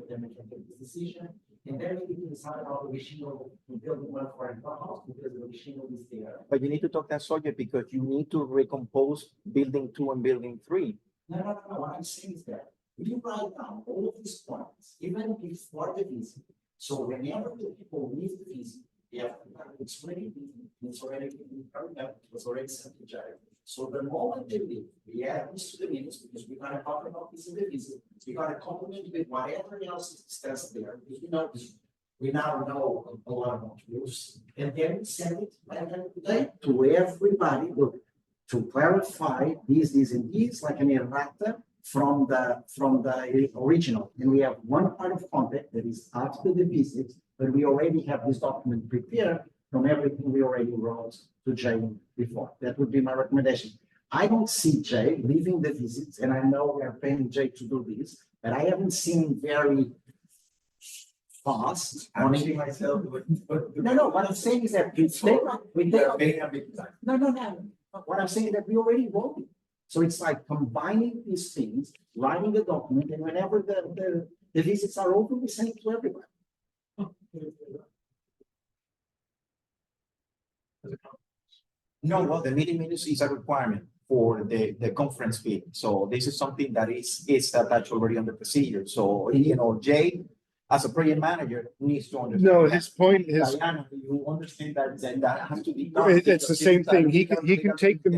then we can take this decision. And then we can decide about the shingle to build one for a house, because the shingle is there. But you need to talk that subject, because you need to recompose building 2 and building 3. No. What I'm saying is that we write down all of these points, even before the visit. So whenever the people leave the visit, they have to explain it's already been carried out, it was already sent to Jared. So the moment they leave, we add this to the minutes, because we're going to talk about this in the visit. We're going to complement with whatever else is discussed there, because we now know a lot about rules. And then we send it by the end of the day to everybody. Look, to clarify these, and these, like an errata, from the original. And we have one part of contact that is after the visit, but we already have this document prepared from everything we already wrote to Jay before. That would be my recommendation. I don't see Jay leaving the visits, and I know we are paying Jay to do this, but I haven't seen him very fast. I'm seeing myself. No, what I'm saying is that no. What I'm saying is that we already wrote it. So it's like combining these things, writing the document, and whenever the visits are over, we send it to everyone. No, well, the meeting minutes is a requirement for the conference fee. So this is something that is attached already on the procedure. So, Jay, as a project manager, needs to understand. No, that. his point is, Diana, you understand that has to be done. it's the same thing. He can take the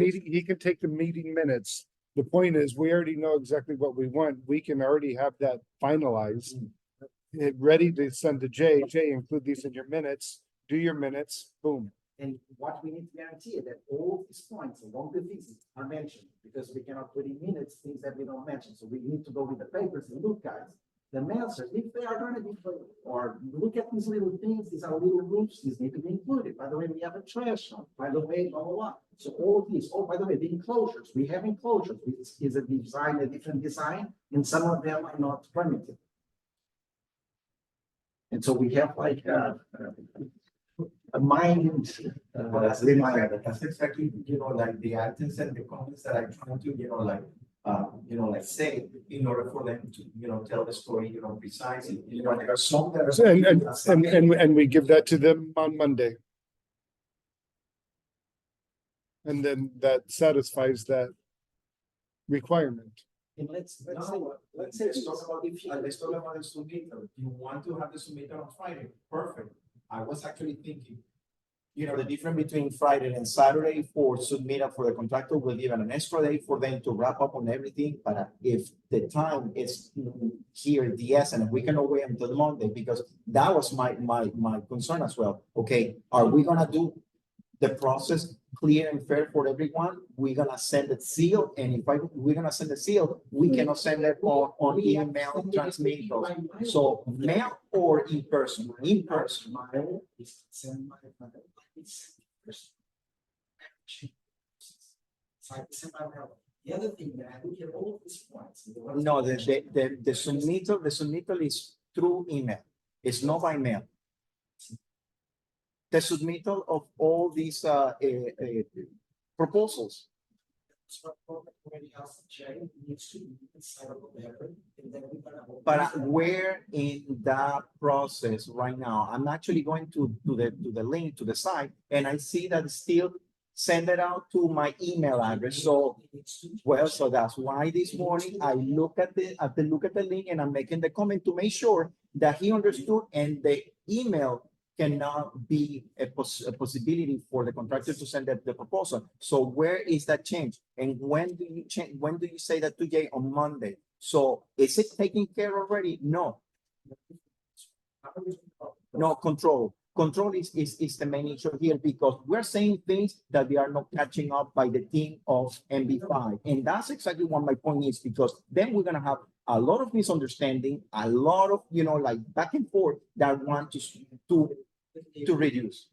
meeting minutes. The point is, we already know exactly what we want. We can already have that finalized. Ready to send to Jay. Jay, include these in your minutes, do your minutes, boom. And what we need to guarantee is that all these points along the visit are mentioned, because we cannot put in minutes things that we don't mention. So we need to go with the papers and look, guys, the answers, if they are going to be, or look at these little things, these are little groups, these need to be included. By the way, we have a trash, by the way, blah, blah, blah. So all of these, oh, by the way, the enclosures, we have enclosures. This is a different design, and some of them are not permitted. And so we have like a mind reminder. That's exactly, like the items and the comments that I try to, say in order for them to, tell the story, precisely. There are some that are. And we give that to them on Monday. And then that satisfies that requirement. And let's say Let's talk about the submitter. You want to have the submitter on Friday? Perfect. I was actually thinking. The difference between Friday and Saturday for submittal for the contractor will give an extra day for them to wrap up on everything. But if the time is here at the essence, we cannot wait until Monday, because that was my concern as well. Okay, are we gonna do the process clear and fair for everyone? We're gonna send it sealed, and we're gonna send it sealed, we cannot send it on email transmittals. So mail or in person? In person. The other thing that I look at all of these points. No, the submittal is through email. It's not by mail. The submittal of all these proposals. But where in that process right now? I'm actually going to the link to the site, and I see that still send it out to my email address. So, so that's why this morning I look at the link, and I'm making the comment to make sure that he understood, and the email cannot be a possibility for the contractor to send the proposal. So where is that change? And when do you change? When do you say that to Jay? On Monday? So is it taken care already? No. No, control. Control is the main issue here, because we're saying things that they are not catching up by the team of MB5. And that's exactly what my point is, because then we're going to have a lot of misunderstanding, a lot of, like back and forth that want to reduce.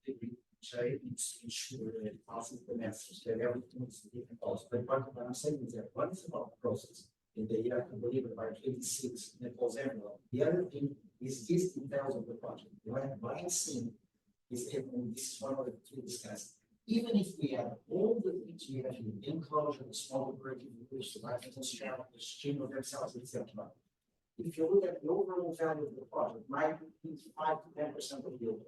It's ensure that it passes the message that everything is different also. But what I'm saying is that one is about the process, and they have to deliver by 86 Nepal's envelope. The other thing is this details of the project. What I'm seeing is that this is one of the two discussed. Even if we have all the things we have here, enclosure, the small operating groups, the license channel, the stream of themselves, etc. If you look at the overall value of the project, might be 5 to 10% of the yield.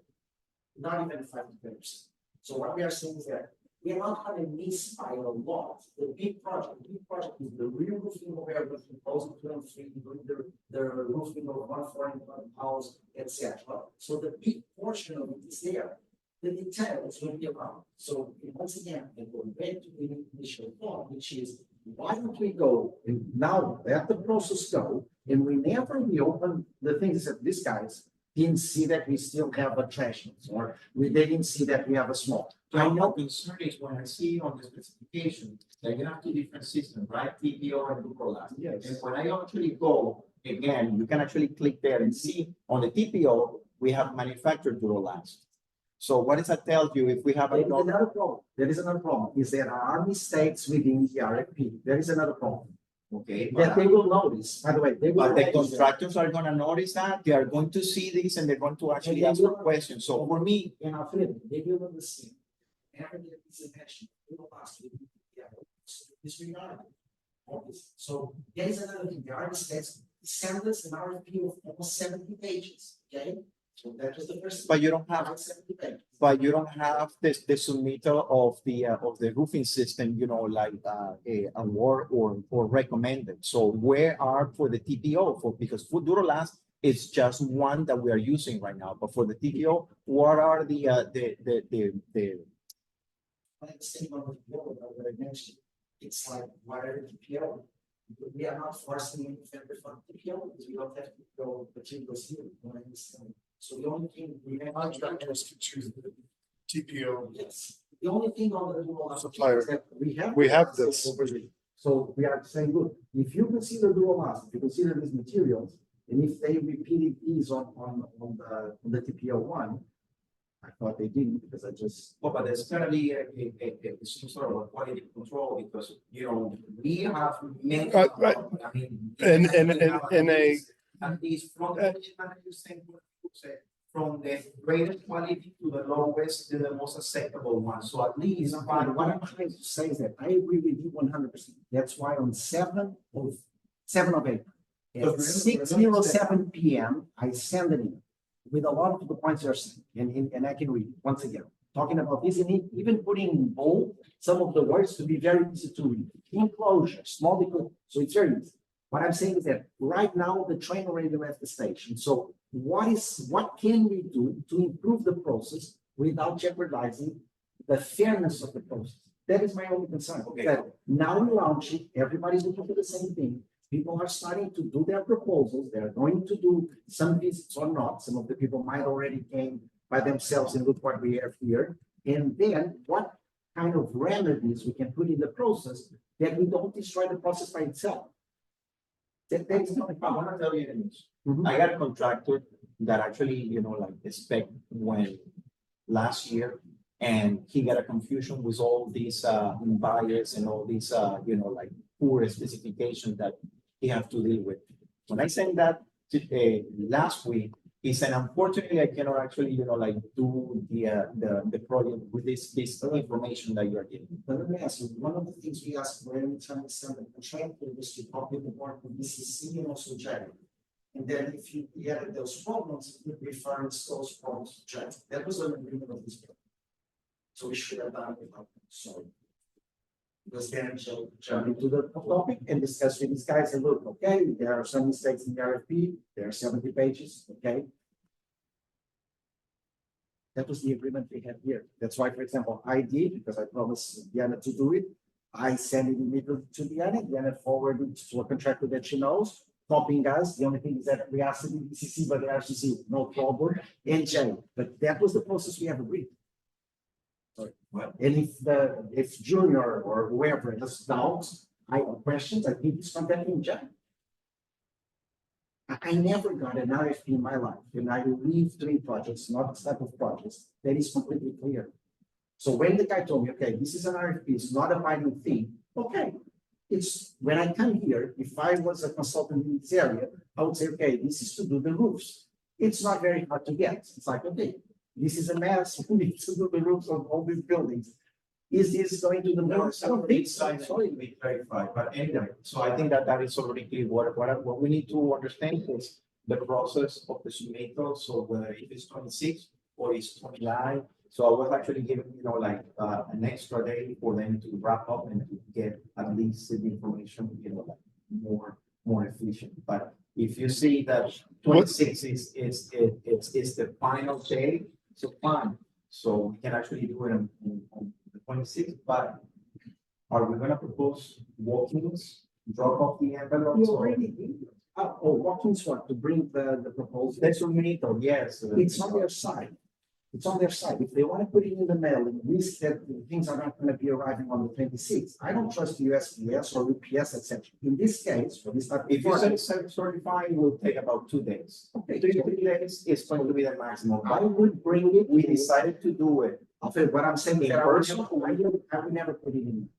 Not even 5 to 10%. So what we are saying is that we are not going to miss by a lot. The big project is the real roofing of everything, 2003, the roofing of 1 foreign house, etc. So the big portion of it is there. The details will be around. So once again, I go back to the initial thought, which is, why don't we go and now let the process go, and whenever we open the things that these guys, didn't see that we still have a threshold, or they didn't see that we have a small. I My know, concern is when I see on the specification that you have two different systems, right? TPO and Bylaws. yes, And when I actually go, again, you can actually click there and see on the TPO, we have manufactured Bylaws. So what does that tell you if we have there is a? another problem, is there are mistakes within the RFP, there is another problem. Okay, That they will notice, by the way, they will. but the notice that. contractors are gonna notice that, they are going to see this and they're going to actually ask for questions. So for me, And Alfredo, they will understand. Every piece of action, we will ask you, disregard. So there is another thing, the artist has sent us an RFP of almost 70 pages, okay? So that was the first. but you don't have, 70 pages. but you don't have this, the submittal of the roofing system, you know, like, a award or recommended. So where are for the TPO for, because for Duralast, it's just one that we are using right now, but for the TPO, what are the Like the same on the PO that I mentioned, it's like, what are the PO? We are not forcing any vendor from PO, because we don't have to go materials here, you know, I understand. So the only thing we have. Contractors can choose the TPO. Yes, the only thing on the dual master Supplier. is that We have this. So we are saying, look, if you consider dual master, if you consider these materials, and if they repeated these on the TPO one, I thought they didn't, because I just. well, but there's gonna be some sort of a quality control because, you know, we have many. Right. I mean. And a, At least from the from the greatest quality to the lowest to the most acceptable one. So at least. What I'm trying to say is that I agree with you 100%. That's why on 7 of April, at 6:07 PM, I send an email with a lot of the points you're saying, and I can read it once again, talking about this, and even putting in bold some of the words to be very easy to read. Enclosure, small, so it's very easy. What I'm saying is that right now, the train already left the station. So what can we do to improve the process without jeopardizing the fairness of the process? That is my only concern. Okay. That now we launch it, everybody's looking for the same thing. People are starting to do their proposals. They're going to do some visits or not. Some of the people might already came by themselves and look what we have here. And then what kind of remedies we can put in the process that we don't destroy the process by itself. That is not a I problem. wanna tell you the news. Mhm. I got a contractor that actually, you know, like spec when last year. And he got a confusion with all these buyers and all these you know, like poor specifications that he have to deal with. When I sent that to last week, he said, unfortunately, I cannot actually, you know, like do the project with this information that you are giving. But let me ask you, one of the things we ask for every time we send a contract is to copy the work with BCC and also Jerry. And then if you had those problems, you would reference those problems to Jerry. That was an agreement of this. So we should have done it, sorry. Because then she'll jump into the topic and discuss with these guys and look, okay, there are some mistakes in the RFP, there are 70 pages, okay? That was the agreement we had here. That's why, for example, I did, because I promised Diana to do it. I sent it immediately to Diana forwarded it to a contractor that she knows, copying us. The only thing is that we asked the BCC, but the RCC, no problem, and Jay. But that was the process we have agreed. Well, And if Junior or whoever has doubts, I have questions, I think it's contacting Jack. I never got an RFP in my life, and I leave 3 projects, not this type of projects, that is completely clear. So when the guy told me, okay, this is an RFP, it's not a binding thing, okay. It's when I come here, if I was a consultant in this area, I would say, okay, this is to do the roofs. It's not very hard to get. It's like, okay, this is a mess. We need to do the roofs of all these buildings. Is this going to the north? I don't think so. Sorry. we clarify, but anyway, so I think that that is already clear. What we need to understand is the process of the submittal, so whether it is 26 or it's 29. So I was actually giving, you know, like an extra day for them to wrap up and to get at least the information, you know, like more efficient. But if you see that 26 is the final day, so fine. So we can actually do it on the 26th, but are we gonna propose walk-ins, drop off the envelopes? You already did. Watkins what, to bring the proposal? That's what we need, yes. It's on their side. It's on their side. If they want to put it in the mail and risk that things are not going to be arriving on the 26th, I don't trust USPS or UPS, etc. In this case, for this type of If you product, say 7:35, it will take about 2 days. okay, 3 days is going to be the maximum. I would bring it. We decided to do it. Okay, what I'm saying is In that person? I would never put it in.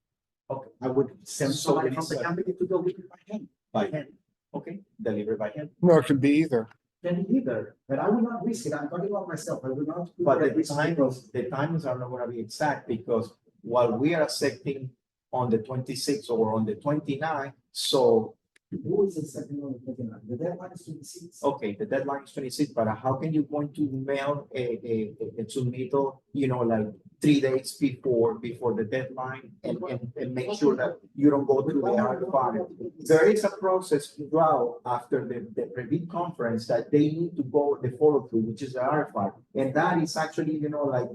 Okay. I would send So somebody we from the decide- company to deliver it by hand. By hand. Okay, delivered by hand. No, it can be either. Then either, but I would not risk it. I'm talking about myself. I would not. do But that the risk timings are not gonna be exact because while we are accepting on the 26th or on the 29th, so, Who is accepting on the 29th? The deadline is 26. okay, the deadline is 26, but how can you going to mail a submittal, like 3 days before the deadline and make sure that you don't go to the RFI? There is a process throughout after the review conference that they need to go the follow through, which is the RFI. And that is actually,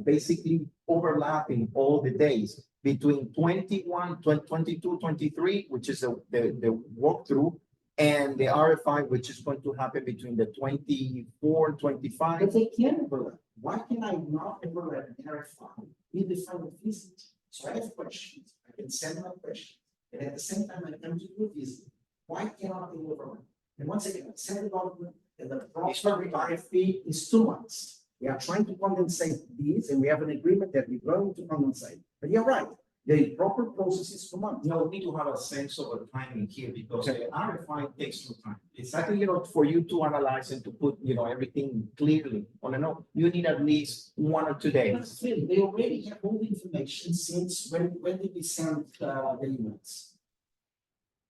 basically overlapping all the days between 21, 22, 23, which is the walkthrough, and the RFI, which is going to happen between the 24, 25. But they can overlap. Why can I not overlap and verify in the final visit? So I have questions. I can send my questions. And at the same time, I come to do a visit. Why cannot they overlap? And once again, I send the document and the proper RFP is 2 months. We are trying to condensate these and we have an agreement that we're going to condensate. But you're right. The proper process is 2 months. No, we need to have a sense of a timing here because the RFI takes some time. It's actually, for you to analyze and to put, everything clearly on a note, you need at least 1 or 2 But days. still, they already have all the information since when did we send the emails?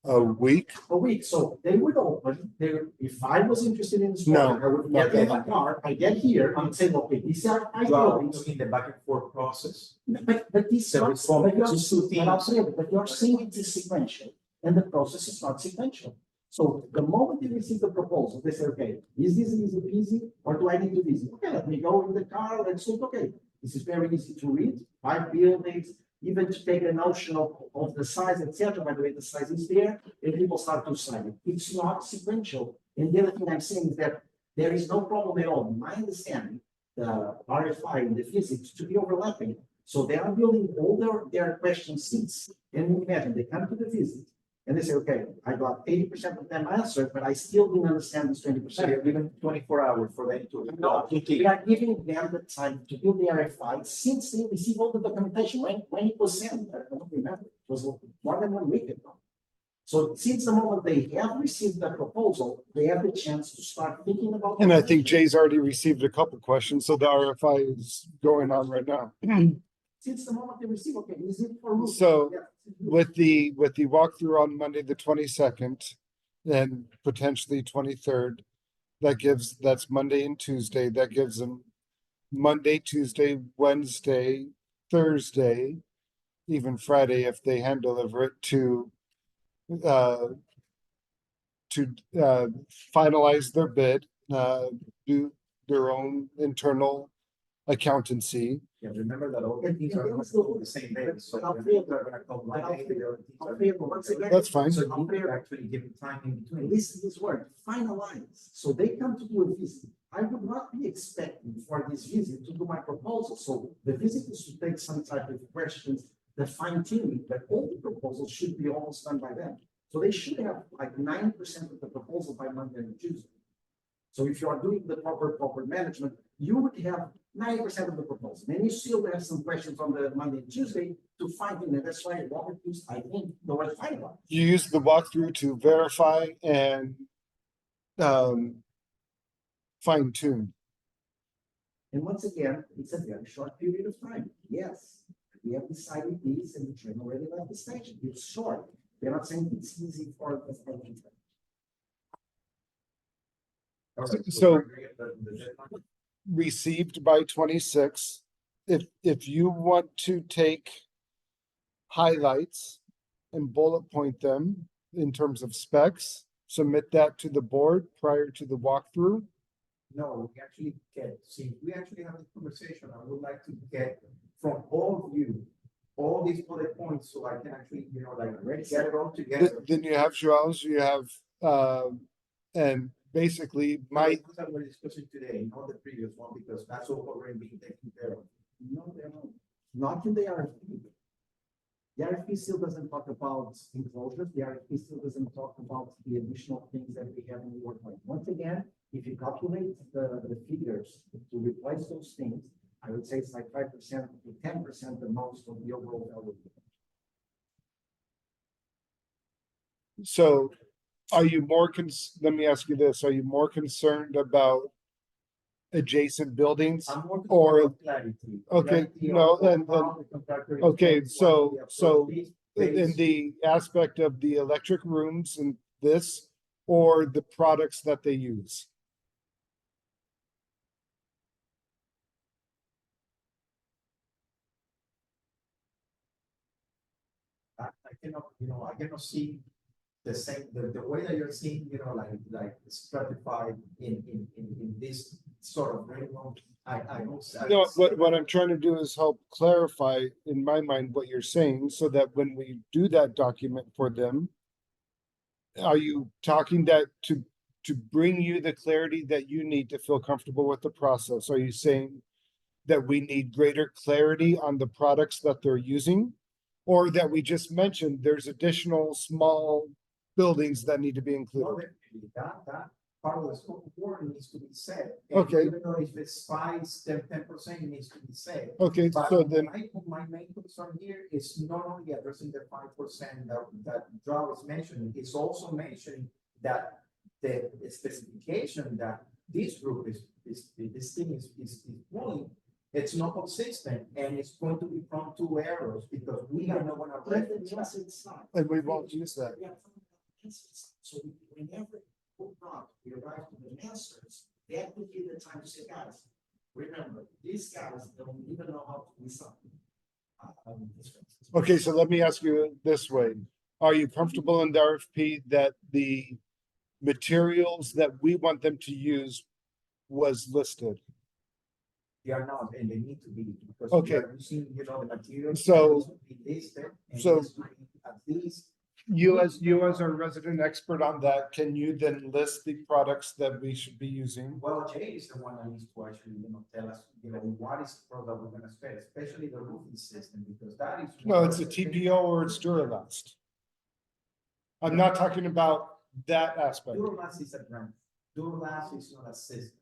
A week? A week, so they would open, if I was interested in this. No, product, I would get in my car, I get here, I'm saying, okay, these are my You are buildings. in the back and forth process. But this. The response is two things. But you're saying it is sequential, and the process is not sequential. So the moment they receive the proposal, they say, okay, is this easy peasy, or do I need to visit? Okay, let me go in the car, let's look, okay, this is very easy to read, 5 buildings, even to take a notion of the size, etc. By the way, the size is there, and people start to sign it. It's not sequential. And the other thing I'm saying is that there is no problem at all, in my understanding, the RFI and the physics to be overlapping. So they are building all their questions since. And imagine they come to the visit and they say, okay, I got 80% of them answered, but I still didn't understand this 20%. So you're given 24 hours for them to. No, we are giving them the time to build the RFI since they receive all the documentation. When it was sent, I don't remember, it was more than 1 week ago. So since the moment they have received the proposal, they have the chance to start thinking about. And I think Jay's already received a couple questions, so the RFI is going on right now. Since the moment they receive, okay, is it for roof? So, Yeah. With the walkthrough on Monday, the 22nd, and potentially 23rd, that's Monday and Tuesday, that gives them Monday, Tuesday, Wednesday, Thursday, even Friday if they hand deliver it to finalize their bid, do their own internal accountancy. Yeah, remember that all the things are not on the same day. So That's fine. So you are actually giving time in between. Listen to this word, finalize. So they come to do a visit. I would not be expecting for this visit to do my proposal. So the visit is to take some type of questions, the fine tuning, but all the proposals should be almost done by them. So they should have like 9% of the proposal by Monday and Tuesday. So if you are doing the proper management, you would have 90% of the proposal. And you still have some questions on the Monday and Tuesday to find in it. That's why Robert used, I think, the word finalize. You use the walkthrough to verify and fine tune. And once again, it's a very short period of time. Yes, we have decided this and the train already left the station. It's short. They're not saying it's easy for the train. All right, So- we're agreeing that the deadline- Received by 26. If you want to take highlights and bullet point them in terms of specs, submit that to the board prior to the walkthrough. No, we actually we actually have this conversation. I would like to get from all of you, all these bullet points, so I can actually, get it all together. Then you have Joel's, you have And basically, my, That we're discussing today, not the previous one, because that's all already being taken care of. No, they're not in the RFP. The RFP still doesn't talk about enclosures. The RFP still doesn't talk about the additional things that we have in the work plan. Once again, if you calculate the figures to replace those things, I would say it's like 5% to 10% the most of the overall value. so are you more let me ask you this, are you more concerned about adjacent buildings? I'm more Or- concerned with clarity. Okay, Clarity no, of and- how the contractor is okay, going to so- actually approach so this in based- the aspect of the electric rooms and this, or the products that they use? I cannot, I cannot see the same, the way that you're seeing, like stratified in this sort of rainbow. I don't. No, what I'm trying to do is help clarify in my mind what you're saying, so that when we do that document for them, are you talking that to bring you the clarity that you need to feel comfortable with the process? Are you saying that we need greater clarity on the products that they're using? Or that we just mentioned there's additional small buildings that need to be No, included? definitely, that part of the scope of work needs to be said. And Okay. even though if it's 10%, it needs to be said. Okay, But so then, my main concern here is not only addressing the 5% that Joe is mentioning, it's also mentioning that the specification that this group this thing is pulling, it's not consistent, and it's going to be prone to errors, because we are not gonna reference that. Yes, it's not. and we won't use that. Yeah, so whenever we arrive to the masters, that would be the time to say, guys, remember, these guys don't even know how to do something. Okay, so let me ask you this way. Are you comfortable in the RFP that the materials that we want them to use was listed? They are not, and they need to be, because Okay. we are using, the materials. So- that needs to be listed, and so- needs to be at least. You as our resident expert on that, can you then list the products that we should be using? Well, Jay is the one that needs to actually, tell us, what is the product we're gonna spend, especially the roofing system, because that is. No, it's a TPO or it's Duralast. I'm not talking about that aspect. Duralast is a brand. Duralast is not a system.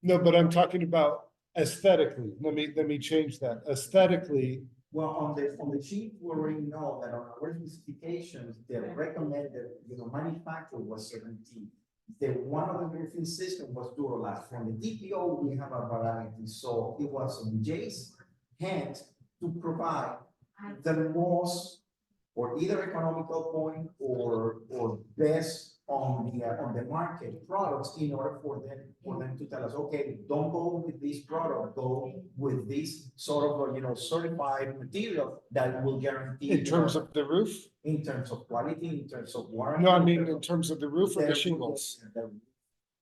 No, but I'm talking about aesthetically. Let me change that. Aesthetically, Well, on the sheet, we already know that on our specifications, the recommended, manufacturer was 17. The one of the roofing system was Duralast. From the DPO, we have a variety, so it was in Jay's hands to provide the most, or either economical point or best on the market products, in order for them to tell us, okay, don't go with this product, go with this sort of, certified material that will guarantee. in terms of the roof? In terms of quality, in terms of warranty. No, I mean, in terms of the roof or the shingles?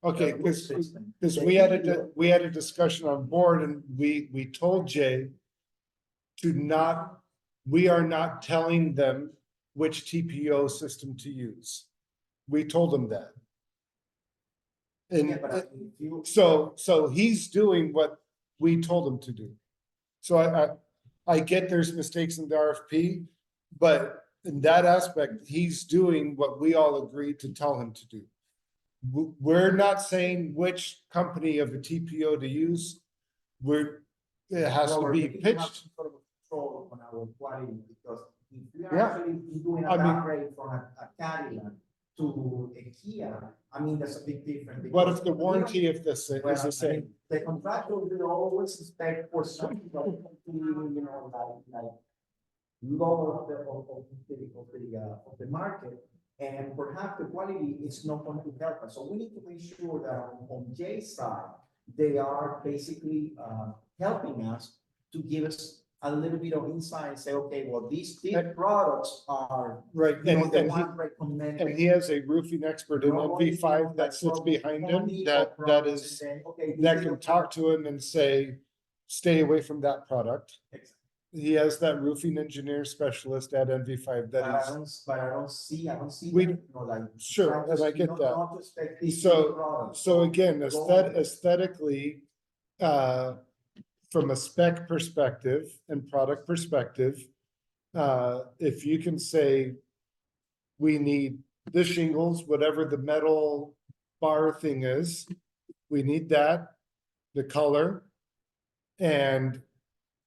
Okay, because we had a discussion on board, and we told Jay to not, we are not telling them which TPO system to use. We told him that. Yeah, And but I mean, if you. so he's doing what we told him to do. So I get there's mistakes in the RFP, but in that aspect, he's doing what we all agreed to tell him to do. We're not saying which company of a TPO to use. It has Well, to we're be making enough pitched. sort of control on our quality, because if we are Yeah. actually doing a I mean- downgrade from a Cadillac to a Kia, I mean, that's a big difference. What because if the warranty of this Well, is the same? The contractor will always expect for something that is completely, like lower of the market. And perhaps the quality is not going to help us. So we need to make sure that on Jay's side, they are basically helping us to give us a little bit of insight and say, okay, well, these products are, Right, the and one recommended. he has a roofing expert in MV5 that sits behind him that can talk to him and say, stay away from that product. He has that roofing engineer specialist at NV5 But that I don't see We- that, you know, like. Sure, not and I to- get not- that. Not to expect this So- product. So again, Go- aesthetically, from a spec perspective and product perspective, if you can say, we need the shingles, whatever the metal bar thing is, we need that, the color. And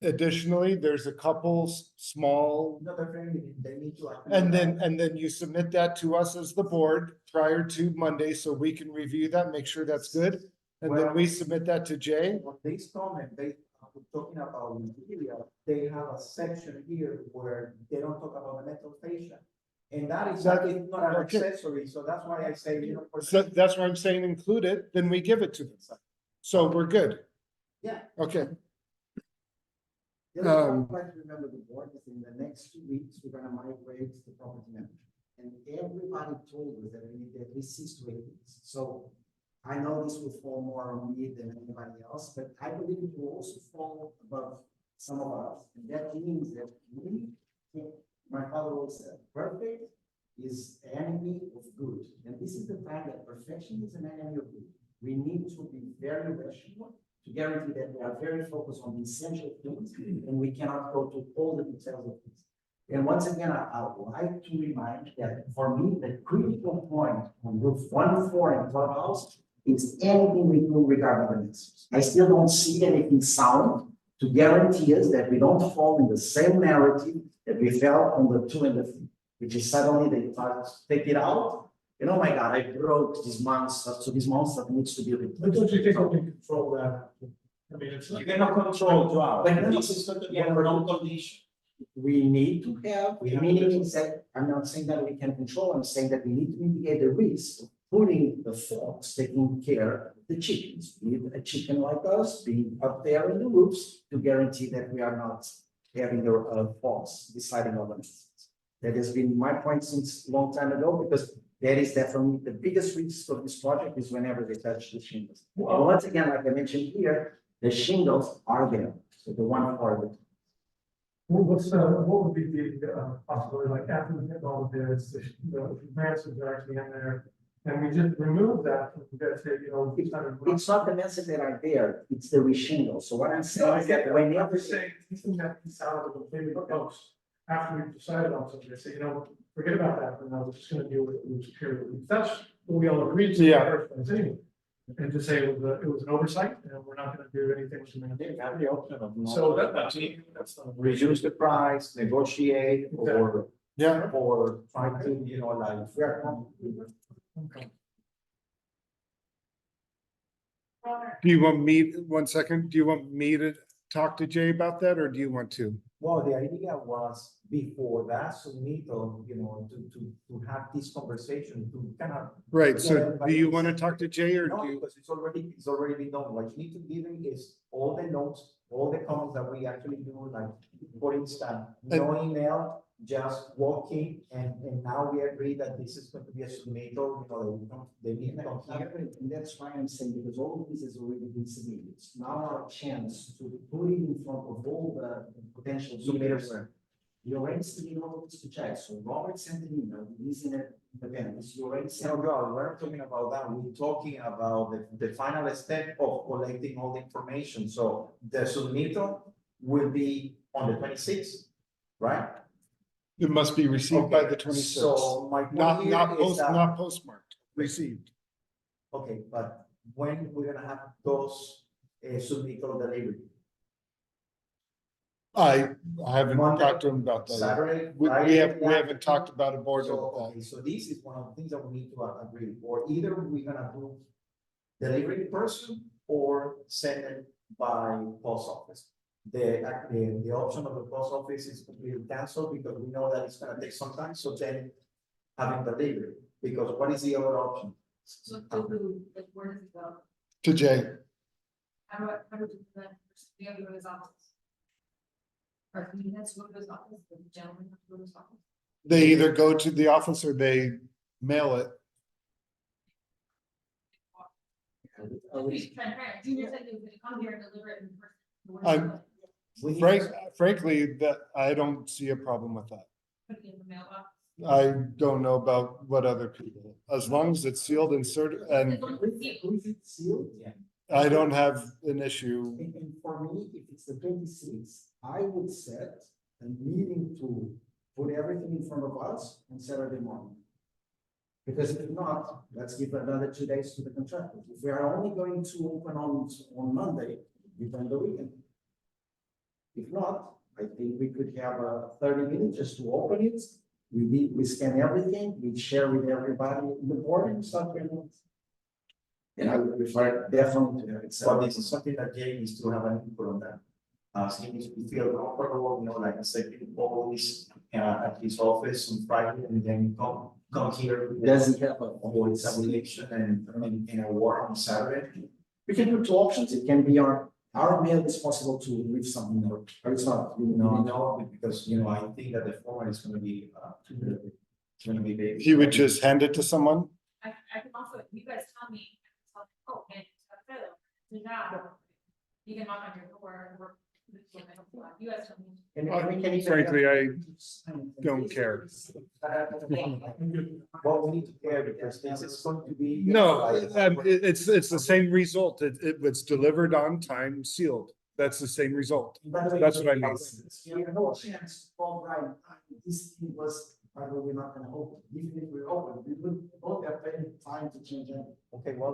additionally, there's a couple small, No, they're very, they need to. and then you submit that to us as the board prior to Monday, so we can review that, make sure that's good. And then we submit that to Jay. On this comment, they are talking about material, they have a section here where they don't talk about the metal fascia. And that is not an Okay. accessory, so that's why I say, you know. So that's why I'm saying include it, then we give it to them. So we're good. Yeah. Okay, The other thing Um, I'd like to remember the board is in the next 2 weeks, we're gonna migrate the property manager. And everybody told us that we need at least 6 to 8 weeks. So I know this will fall more on me than anybody else, but I believe it will also fall above some of us. And that means that we, my father always said, perfect is enemy of good. And this is the time that perfection is an enemy of good. We need to be very rational to guarantee that we are very focused on the essential things and we cannot go to all the details of this. And once again, I would like to remind that for me, the critical point on roof 1, 4 and Clubhouse is anything we do regarding the mixers. I still don't see anything sound to guarantee us that we don't fall in the same narrative that we fell on the 2 and the 3, which is suddenly they start to take it out. And oh my God, I broke this monster, so this monster needs to be But replaced. don't you think we can control that? I mean, it's. You cannot control drought, But no, this is going to be a known condition. We need to have, We have meaning to- that, I'm not saying that we can control, I'm saying that we need to mitigate the risk of putting the folks taking care of the chickens, be it a chicken like us, being up there in the roofs to guarantee that we are not having the folks deciding on the needs. That has been my point since a long time ago, because that is definitely the biggest risk of this project is whenever they touch the shingles. And once again, like I mentioned here, the shingles are there, so the one part of it. What would be the possibility, like after we get all of this, the advances are actually in there, and we just remove that from that, say, you know. It's not the messages that are there, it's the reshingle. So what I'm saying is that whenever. I'm saying, anything that piece out of the completely close, after we've decided on something, say, you know, forget about that, for now, we're just gonna deal with it, with security. That's what we all agreed to. in the Yeah. first place anyway. And to say it was an oversight, and we're not gonna do anything. They have the option of not. So that's not. Reduce the price, negotiate, or, yeah, or try to, you know, like. Okay. do you want me, 1 second, do you want me to talk to Jay about that, or do you want to? Well, the idea was before that submittal, you know, to have this conversation, to kind of. Right, get so do everybody you on the want to same talk to page. Jay, or No, do you? because it's already been done. What you need to give him is all the notes, all the comments that we actually do, like, for instance, no email, just walking, and now we agree that this is going to be a submittal, you know, they need to come here. And that's why I'm saying, because all of this has already been submitted, it's now our chance to put it in front of all the potential submitters. You already submitted all of this to check, so Robert sent an email, releasing it, again, this you already sent. No, God, we're not talking about that. We're talking about the final step of collecting all the information. So the submittal will be on the 26th, right? It must be received by Okay, the 26th. So my Not, point here not is post, that, not postmarked, received. okay, but when we're gonna have those submittal delivery? I haven't Monday, talked to him about that. yet. Saturday? We Friday, haven't talked about a board So, of that. okay, so this is one of the things that we need to agree, or either we're gonna do delivery in person or send it by post office. The option of the post office is completely canceled because we know that it's gonna take some time, so then having delivery, because what is the other option? So who, like, where does it go? To Jay, How do we have to go to his office? Or can you have to go to his office, the gentleman have to go to his office? they either go to the office or they mail it. Just be transparent, Junior said he was gonna come here and deliver it in person. So where's I'm- it going? We need frankly, that I don't see a problem with that. Put it in the mailbox. I don't know about what other people, as long as it's sealed and and Is it sealed? Yeah. I don't have an issue. And for me, if it's the 26th, I would set a meeting to put everything in front of us on Saturday morning. Because if not, let's give another 2 days to the contractor. If we are only going to open on Monday, we can the weekend. If not, I think we could have a 30 minutes just to open it. We scan everything, we share with everybody in the board and start with it. And I would prefer definitely to have it. So this is something that Jay needs to have an input on that. So he needs to feel comfortable, you know, like I said, people is at his office on Friday and then come here. Doesn't have a Avoid tabulation and a war on Saturday. We can do two options. It can be our mail is possible to leave something or it's not. No, because, you know, I think that the format is gonna be, it's gonna be big. He would just hand it to someone? I can also, you guys tell me, oh, and you can knock on your door, or you guys tell me. And we can even Frankly, I have- don't care. Well, we need to care because this is going to be. No, it's the same result. It was delivered on time, sealed. That's the same result. By the way, That's what I mean. You have no chance to call Brian, this thing was, probably we're not gonna open, even if we open, we would both have plenty of time to change it. Okay, well,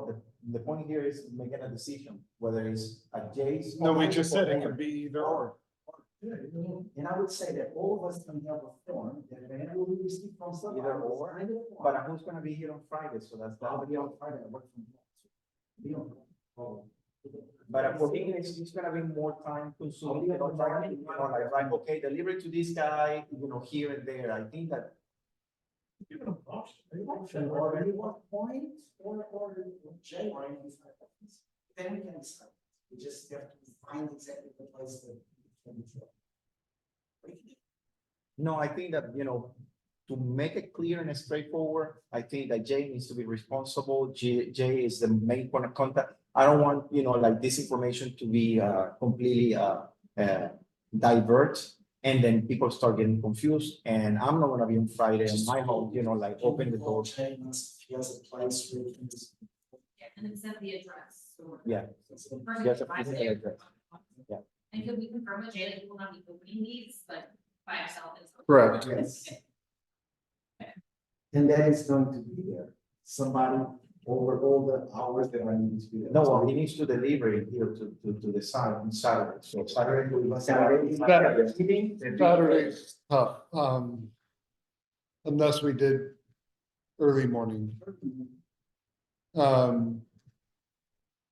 the point here is making a decision, whether it's at Jay's. No, we just said it could be either or. And I would say that all of us can have a form that whenever we receive from someone. Either or, But who's gonna be here on Friday? So that's. I'll be on Friday, I work from home. Be on home. But for him, it's gonna be more time consuming, you know, trying to, you know, like, okay, deliver to this guy, you know, here and there. I think that. Give them an option. Option, or you want point, or J, or anything like that. Then we can decide. We just have to find exactly the place that. No, I think that, you know, to make it clear and straightforward, I think that Jay needs to be responsible. Jay is the main point of contact. I don't want, you know, like this information to be completely divert. And then people start getting confused and I'm not gonna be on Friday in my home, you know, like open the door. He has a place where he can just. Yeah, and then send the address. or- Yeah. Person Just a that buys physical it. address. Yeah. And can we confirm with Jay that he will not be opening these, like, by himself? Correct. Yes. And that is going to be there, somebody over all the hours that I need to be there. No, well, he needs to deliver it here to the side on Saturday. So Saturday. Saturday's tough, unless we did early morning.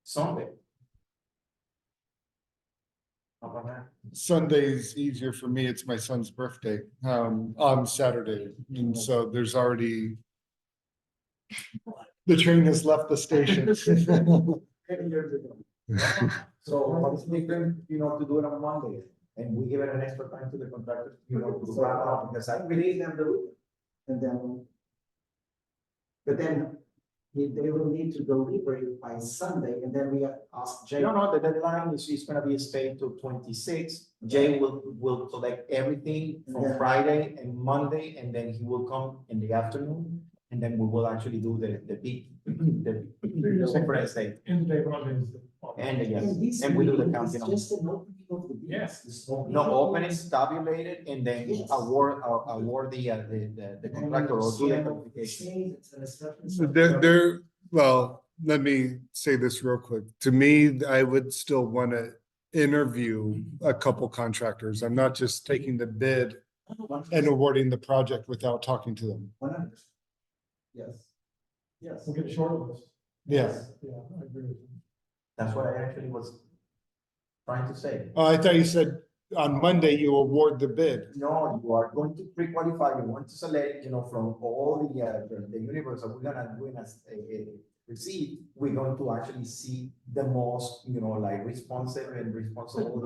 Sunday. How about that? Sunday's easier for me. It's my son's birthday, on Saturday, and so there's already. The train has left the station. 10 years ago. So what's different, you know, to do it on Monday, and we give it an extra time to the contractor, you know, to wrap up, because I Release them the week, and then. But then, they will need to deliver it by Sunday, and then we ask Jay. No, the deadline is gonna be stayed to 26. Jay will collect everything from Yeah. Friday and Monday, and then he will come in the afternoon. And then we will actually do the big, the separate day. In the day, Monday is. Yes, and we do the counting on. Just an opening of the bid. Yes. It's opening. No, opening, tabulated, and then Yes. award the contractor or do the qualification. Well, let me say this real quick. To me, I would still want to interview a couple contractors. I'm not just taking the bid and awarding the project without talking to them. 100%. Yes. Yes. We'll get a short list. Yeah. Yeah, I agree with you. That's what I actually was trying to say. I thought you said on Monday you award the bid. No, you are going to pre-qualify, you want to select, you know, from all the universe that we're gonna do as a receive, we're going to actually see the most, you know, like responsive and responsible.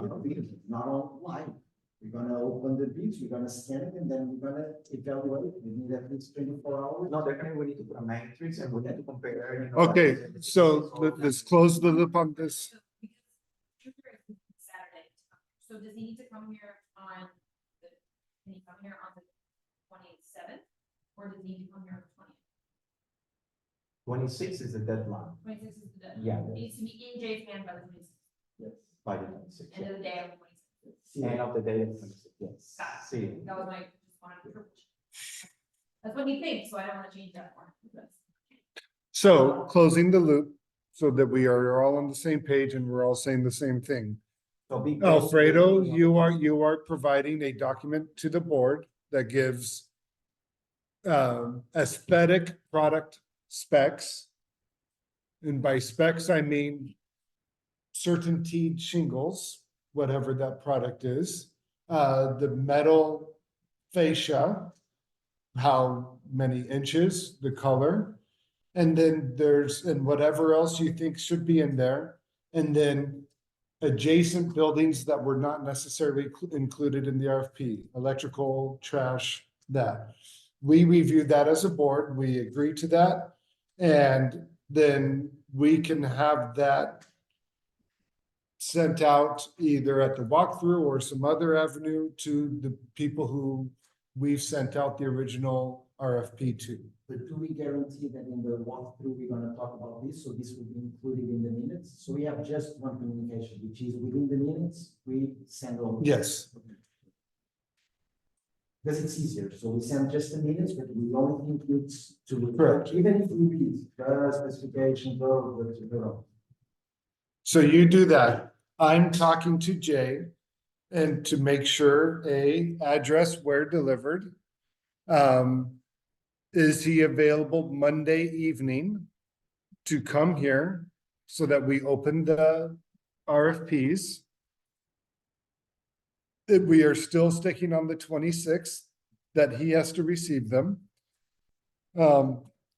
Not online. We're gonna open the bids, we're gonna scan it, and then we're gonna evaluate. We need at least 24 hours. No, definitely we need to put a matrix and we need to compare, you know. Okay, like- so let's close the loop on this. Saturday. So does he need to come here on can he come here on the 27th? Or does he need to come here on the 20th? 26 is the deadline. 26th is the deadline. Yeah. It needs to be in Jay's hand by the 26th, Yes. By the 26th. end of the day on the 26th. End of the day of 26th, yes. See you. That was my, just wanted to triple check. That's what he thinks, so I don't want to change that one. So closing the loop so that we are all on the same page and we're all saying the same thing. So be. Alfredo, you are providing a document to the board that gives aesthetic product specs. And by specs, I mean certainteed shingles, whatever that product is, the metal fascia, how many inches, the color, and then and whatever else you think should be in there, and then adjacent buildings that were not necessarily included in the RFP, electrical, trash, that. We review that as a board, we agree to that, and then we can have that sent out either at the walkthrough or some other avenue to the people who we've sent out the original RFP to. But do we guarantee that in the walkthrough, we're gonna talk about this, so this will be included in the minutes? So we have just one communication, which is within the minutes, we send all. Yes. Because it's easier, so we send just the minutes, but we only include to. Correct. Even if we repeat the specification, So you do that. I'm talking to Jay and to make sure address where delivered. Is he available Monday evening to come here so that we open the RFPs? If we are still sticking on the 26th, that he has to receive them.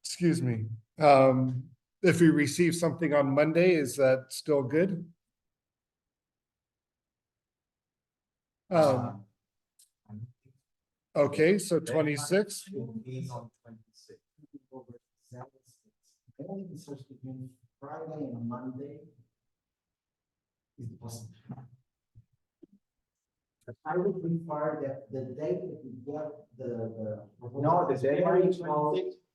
Excuse me. If we receive something on Monday, is that still good? Okay, so 26. He's on 26. Only the search between Friday and Monday is possible. I would require that the date that we get the. No, the deadline is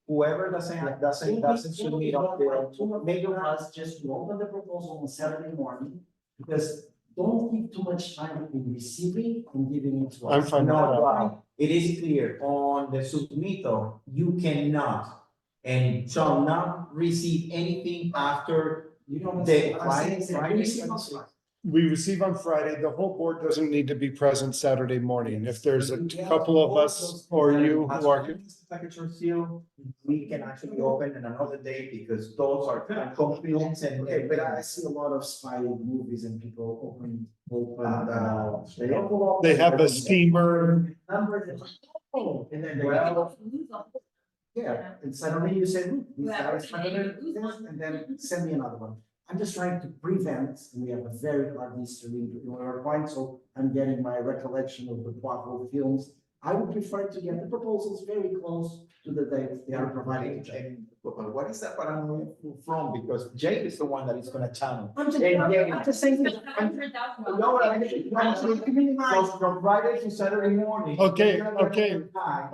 whoever doesn't submit up there. Many of us just to open the proposal on Saturday morning, because don't give too much time in receiving and giving it to us. I'm fine. No, it is clear on the submittal, you cannot and shall not receive anything after You don't. the what I'm saying Friday. is that We receive on Friday, the whole board doesn't need to be present Saturday morning. If there's a couple of us or you who are. Package or seal, we can actually open in another day because those are confidence and. Okay, but I see a lot of spy movies and people open. They have a steamer. And then they. Well, Yeah, and suddenly you say, "Ooh, these Yeah. guys have it," and then send me another one. I'm just trying to prevent, and we have a very hard history in our point, so I'm getting my recollection of the Poirot films. I would prefer to get the proposals very close to the date they are providing. But what is that paranoia from? Because Jake is the one that is gonna channel. I'm just saying that. No, from Friday to Saturday morning. Okay, okay.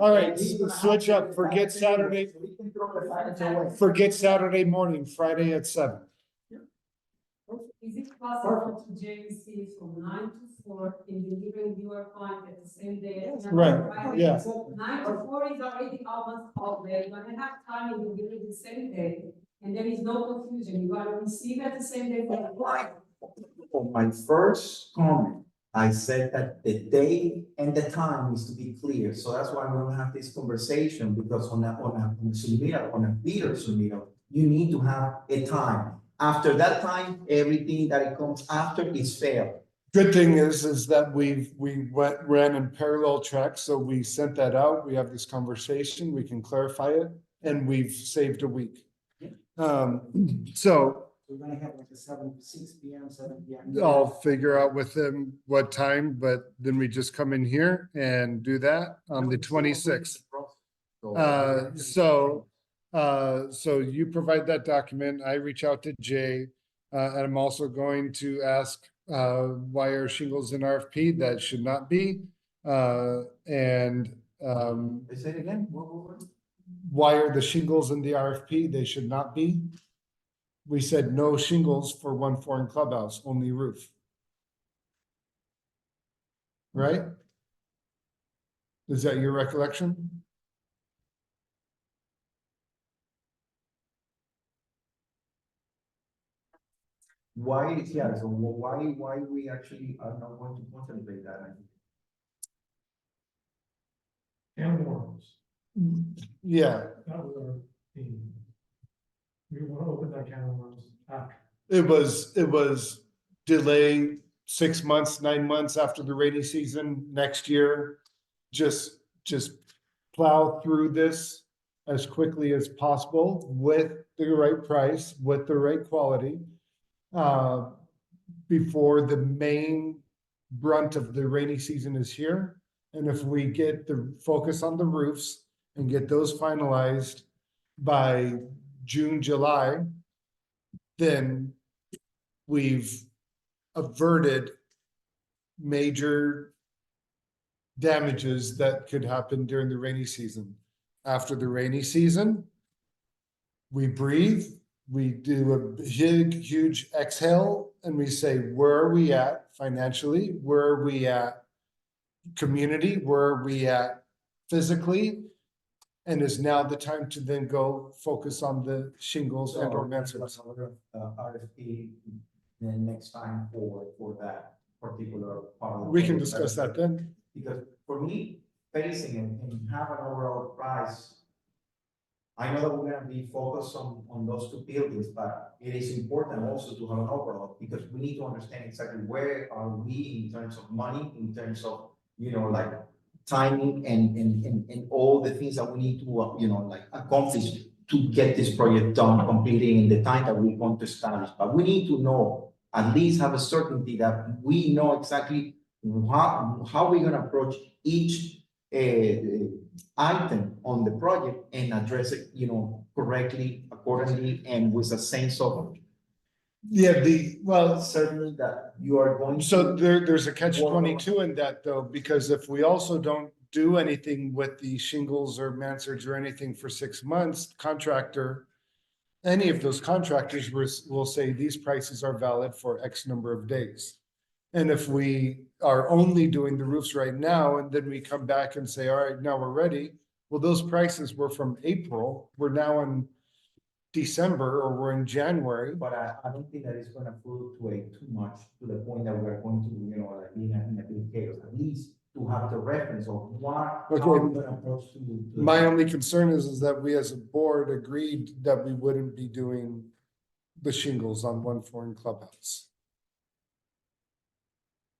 All right, switch up. Forget Saturday. Forget Saturday morning, Friday at 7. Is it possible to JVC from 9 to 4 in delivering your client at the same day? Right, yeah. 9 to 4 is already almost all day. You're gonna have time and you deliver the same day, and there is no confusion. You gotta receive at the same day. For my first comment, I said that the day and the time needs to be clear. So that's why we're gonna have this conversation, because on a submittal, on a bidder submittal, you need to have a time. After that time, everything that it comes after is fair. Good thing is that ran in parallel tracks, so we sent that out, we have this conversation, we can clarify it, and we've saved a week. So We're gonna have like a 6 PM, 7 PM. I'll figure out with them what time, but then we just come in here and do that on the 26th. So you provide that document, I reach out to Jay, and I'm also going to ask why are shingles in RFP? That should not be. And Say it again. why are the shingles in the RFP? They should not be. We said no shingles for 1-4 in Clubhouse, only roof. Right? Is that your recollection? Why, yeah, so why we actually are not going to contemplate that? And warrants, Yeah, that was our theme. We want to open that can of worms after. it was delay 6 months, 9 months after the rainy season next year. Just plow through this as quickly as possible with the right price, with the right quality. Before the main brunt of the rainy season is here. And if we get the focus on the roofs and get those finalized by June, July, then we've averted major damages that could happen during the rainy season. After the rainy season, we breathe, we do a huge exhale, and we say, where are we at financially? Where are we at community? Where are we at physically? And is now the time to then go focus on the shingles and or mansards. RFP then next time for that particular part. of the We can project. discuss that then. Because for me, facing and have an overall price, I know that we're gonna be focused on those two buildings, but it is important also to have an overall, because we need to understand exactly where are we in terms of money, in terms of, like timing and all the things that we need to, like accomplish to get this project done, completing in the time that we want to establish. But we need to know, at least have a certainty that we know exactly how we're gonna approach each item on the project and address it, correctly, accordingly, and with a sense of Yeah, certainly that you are going to. so there's a catch-22 in that though, because if we also don't do anything with the shingles or mansards or anything for 6 months, any of those contractors will say these prices are valid for X number of days. And if we are only doing the roofs right now, and then we come back and say, all right, now we're ready. Well, those prices were from April. We're now in December or we're in January. But I don't think that it's gonna fluctuate too much to the point that we're going to, like in a big chaos, at least to have the reference of what, Okay. how we're gonna approach to. My only concern is that we as a board agreed that we wouldn't be doing the shingles on 1-4 in Clubhouse.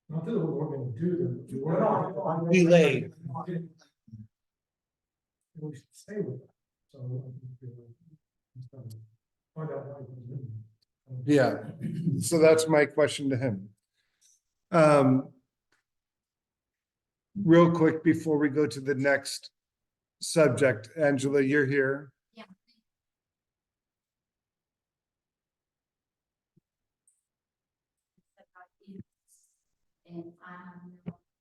Not that we're going to do them. We were No, Delayed. We should stay with that. So. Find out why we didn't. Yeah, so that's my question to him. Real quick before we go to the next subject, Angela, you're here. Yeah. And I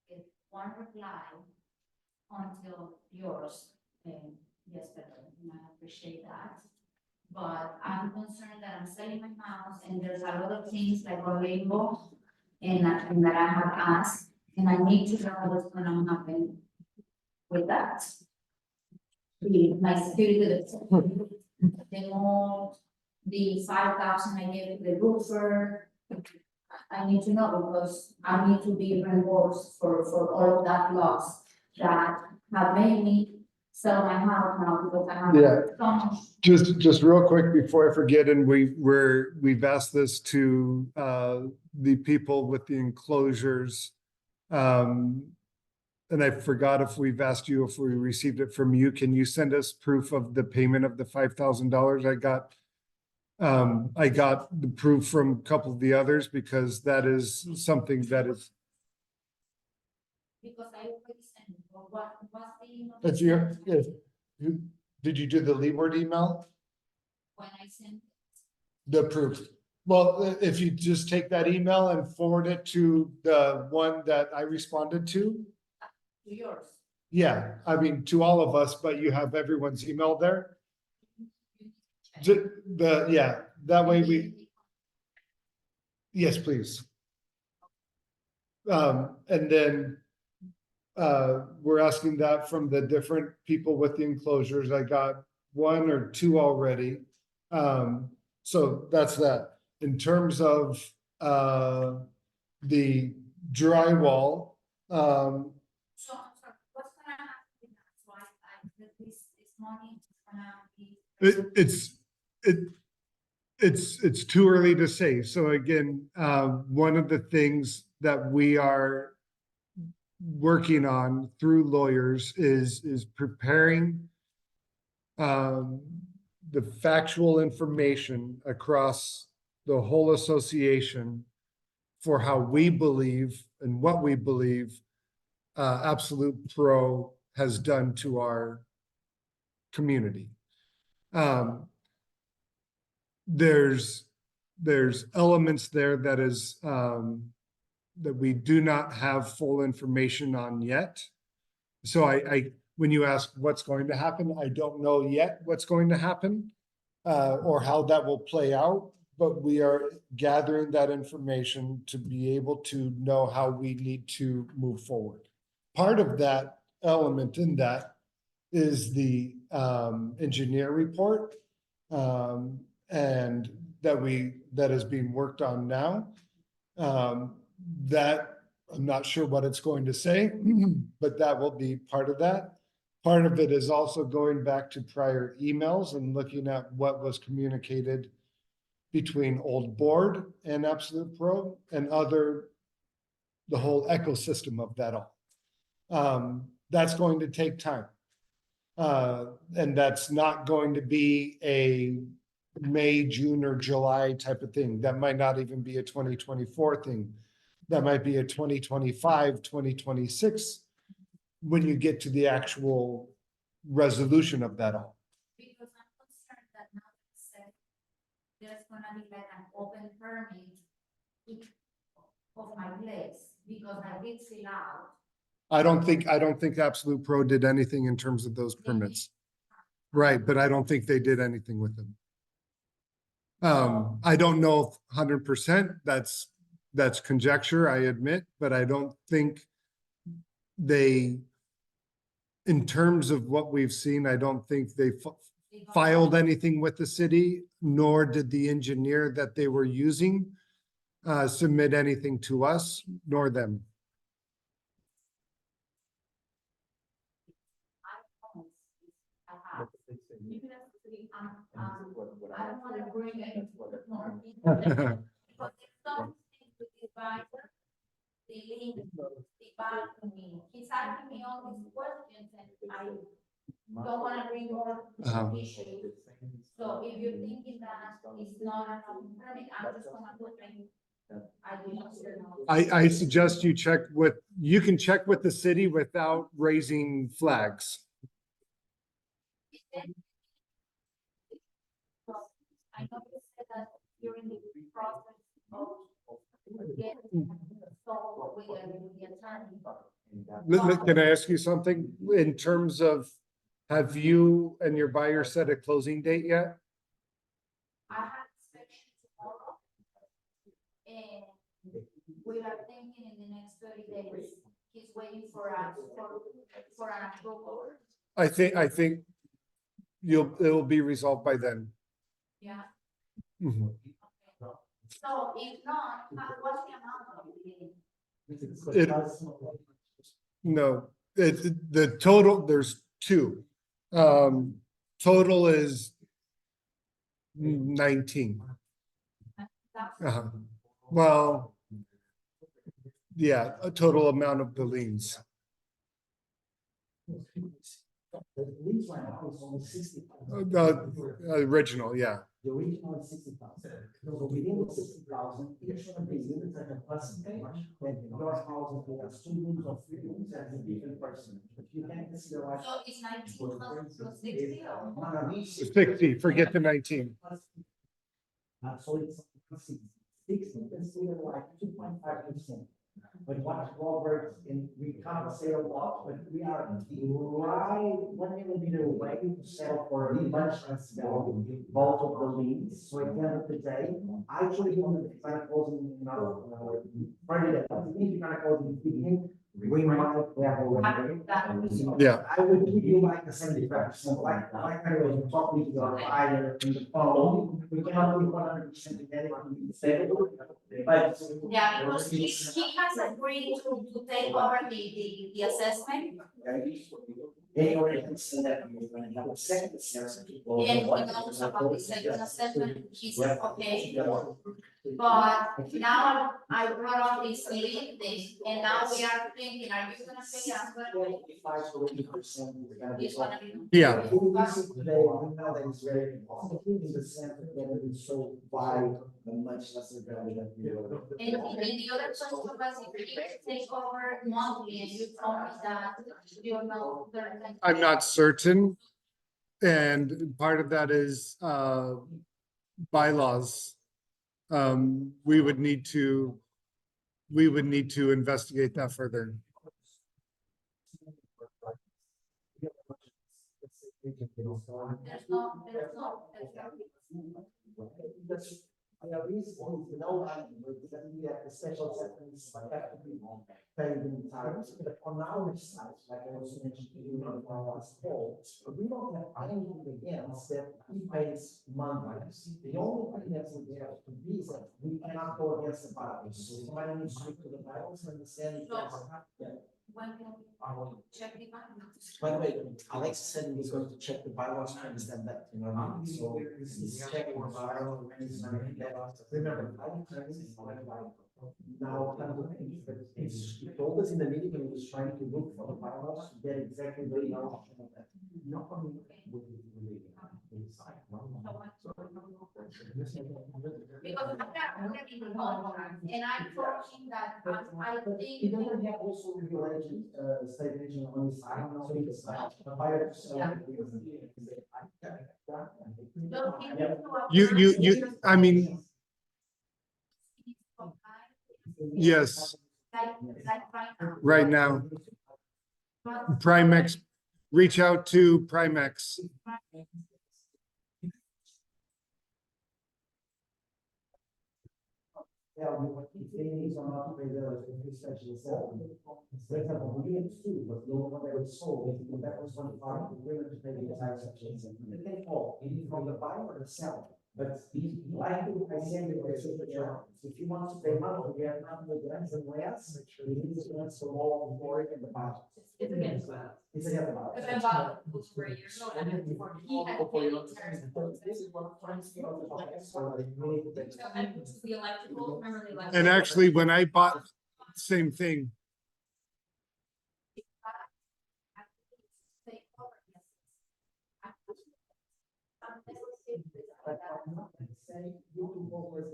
get one reply until yours yesterday, and I appreciate that. But I'm concerned that I'm selling my house and there's a lot of things like a limbo and that I have asked, and I need to know what's gonna happen with that. My spirit, the more, the 5,000 I gave to the roofer, I need to know because I need to be reimbursed for all of that loss that have made me sell my house now because I have. Yeah. So much. Just real quick before I forget, and we've asked this to the people with the enclosures. And I forgot if we've asked you if we received it from you. Can you send us proof of the payment of the $5,000? I got the proof from a couple of the others because that is something that is. Because I already sent it, but what's the email? That's your, yes. Did you do the Leeward email? When I sent The proof. Well, if you just take that email and forward it to the one that I responded to, Yours. yeah, I mean, to all of us, but you have everyone's email there. Yeah, that way yes, please. And then we're asking that from the different people with the enclosures. I got 1 or 2 already. So that's that. In terms of the drywall, So, what's gonna happen with that? So this money is gonna be. it's too early to say. So again, one of the things that we are working on through lawyers is preparing the factual information across the whole association for how we believe and what we believe Absolute Pro has done to our community. There's elements there that is that we do not have full information on yet. So when you ask what's going to happen, I don't know yet what's going to happen or how that will play out, but we are gathering that information to be able to know how we need to move forward. Part of that element in that is the engineer report and that is being worked on now. That I'm not sure what it's going to say, but that will be part of that. Part of it is also going back to prior emails and looking at what was communicated between Old Board and Absolute Pro and the whole ecosystem of that all. That's going to take time. And that's not going to be a May, June, or July type of thing. That might not even be a 2024 thing. That might be a 2025, 2026, when you get to the actual resolution of that all. Because I'm concerned that now said there's gonna be like an open permit of my place, because I did fill out. I don't think Absolute Pro did anything in terms of those permits. Right, but I don't think they did anything with them. I don't know 100%, that's conjecture, I admit, but I don't think they, in terms of what we've seen, I don't think they filed anything with the city, nor did the engineer that they were using submit anything to us, nor them. I don't wanna bring it more people. But there's something with the advisor, the link, the balcony, he's asking me all these questions and I don't wanna bring more issues. So if you're thinking that it's not an open permit, I'm just gonna put I suggest you can check with the city without raising flags. I know you said that during the process of getting solved with the attorney. Can I ask you something? In terms of, have you and your buyer set a closing date yet? I have inspection tomorrow. And we are thinking in the next 30 days, he's waiting for us for an approval. I think it will be resolved by then. Yeah. Mhm. Okay. So if not, what's the amount of No, the total, there's 2. Total is 19. Well, yeah, a total amount of the liens. The lease line is only 60,000. The original, yeah. The original is 60,000. So within the 60,000, each one of these units are a percentage, and your house has 2 rooms or 3 rooms as a different person. But you can consider like. So it's 19,000 plus 60 or? No, 60, forget the 19. So it's 60, consider like 2.5%. But what Robert in, we can't say a lot, but we are right 1 millimeter away to sell for a much less value, both of the leads. So at the end of the day, I actually want to kind of closing, Friday, I think kind of closing the beginning. We might have a Yeah. I would give you like a 75%, like I was talking to your buyer in the phone, we cannot be 100% together. But Yeah, because he has agreed to take over the assessment. anyway, it's that we're going to have a second assessment. And he knows about the second assessment, he's okay. But now I brought up this lead thing, and now we are thinking, are you gonna pay us? It's gonna be. Yeah. Today, we know that it's very important. In the sense that it is so wide and much lesser value than we are. And the other question was, if you take over monthly and you told me that you know. I'm not certain. And part of that is bylaws. We would need to investigate that further. The special settlements have to be paid in time, but on our side, like I also mentioned to you on our last call, we don't have anything against that he pays monthly. The only thing that we have to be is that we cannot go against the bylaws. So somebody needs to speak to the bylaws and understand. When can we check the bylaws? By the way, Alex said he was going to check the bylaws to understand that, you know what I mean? So he's checking the bylaws. Remember, now, he told us in the meeting when he was trying to look for the bylaws to get exactly the knowledge of that. Not only would be related. Because I'm gonna be the contract, and I told him that I He think. doesn't have also regulation, state agent on his side, so it's a buyer to sell. You, I mean, yes, right now, Primex, reach out to Primex. If they need or not to pay the special settlement. For example, we had two, but the only one that was sold, that was 1.5, we're willing to pay the entire section. It can fall, either from the buyer or the seller. But like I said, if you want to pay money, we have not the grants and less, we need to grant the law for it and the budget. It's against that. It's against the budget. Because I bought it over a year ago, and he had to pay the This is what I'm trying to. the electrical, remember the electrical. And actually, when I bought, same thing. Say you will go with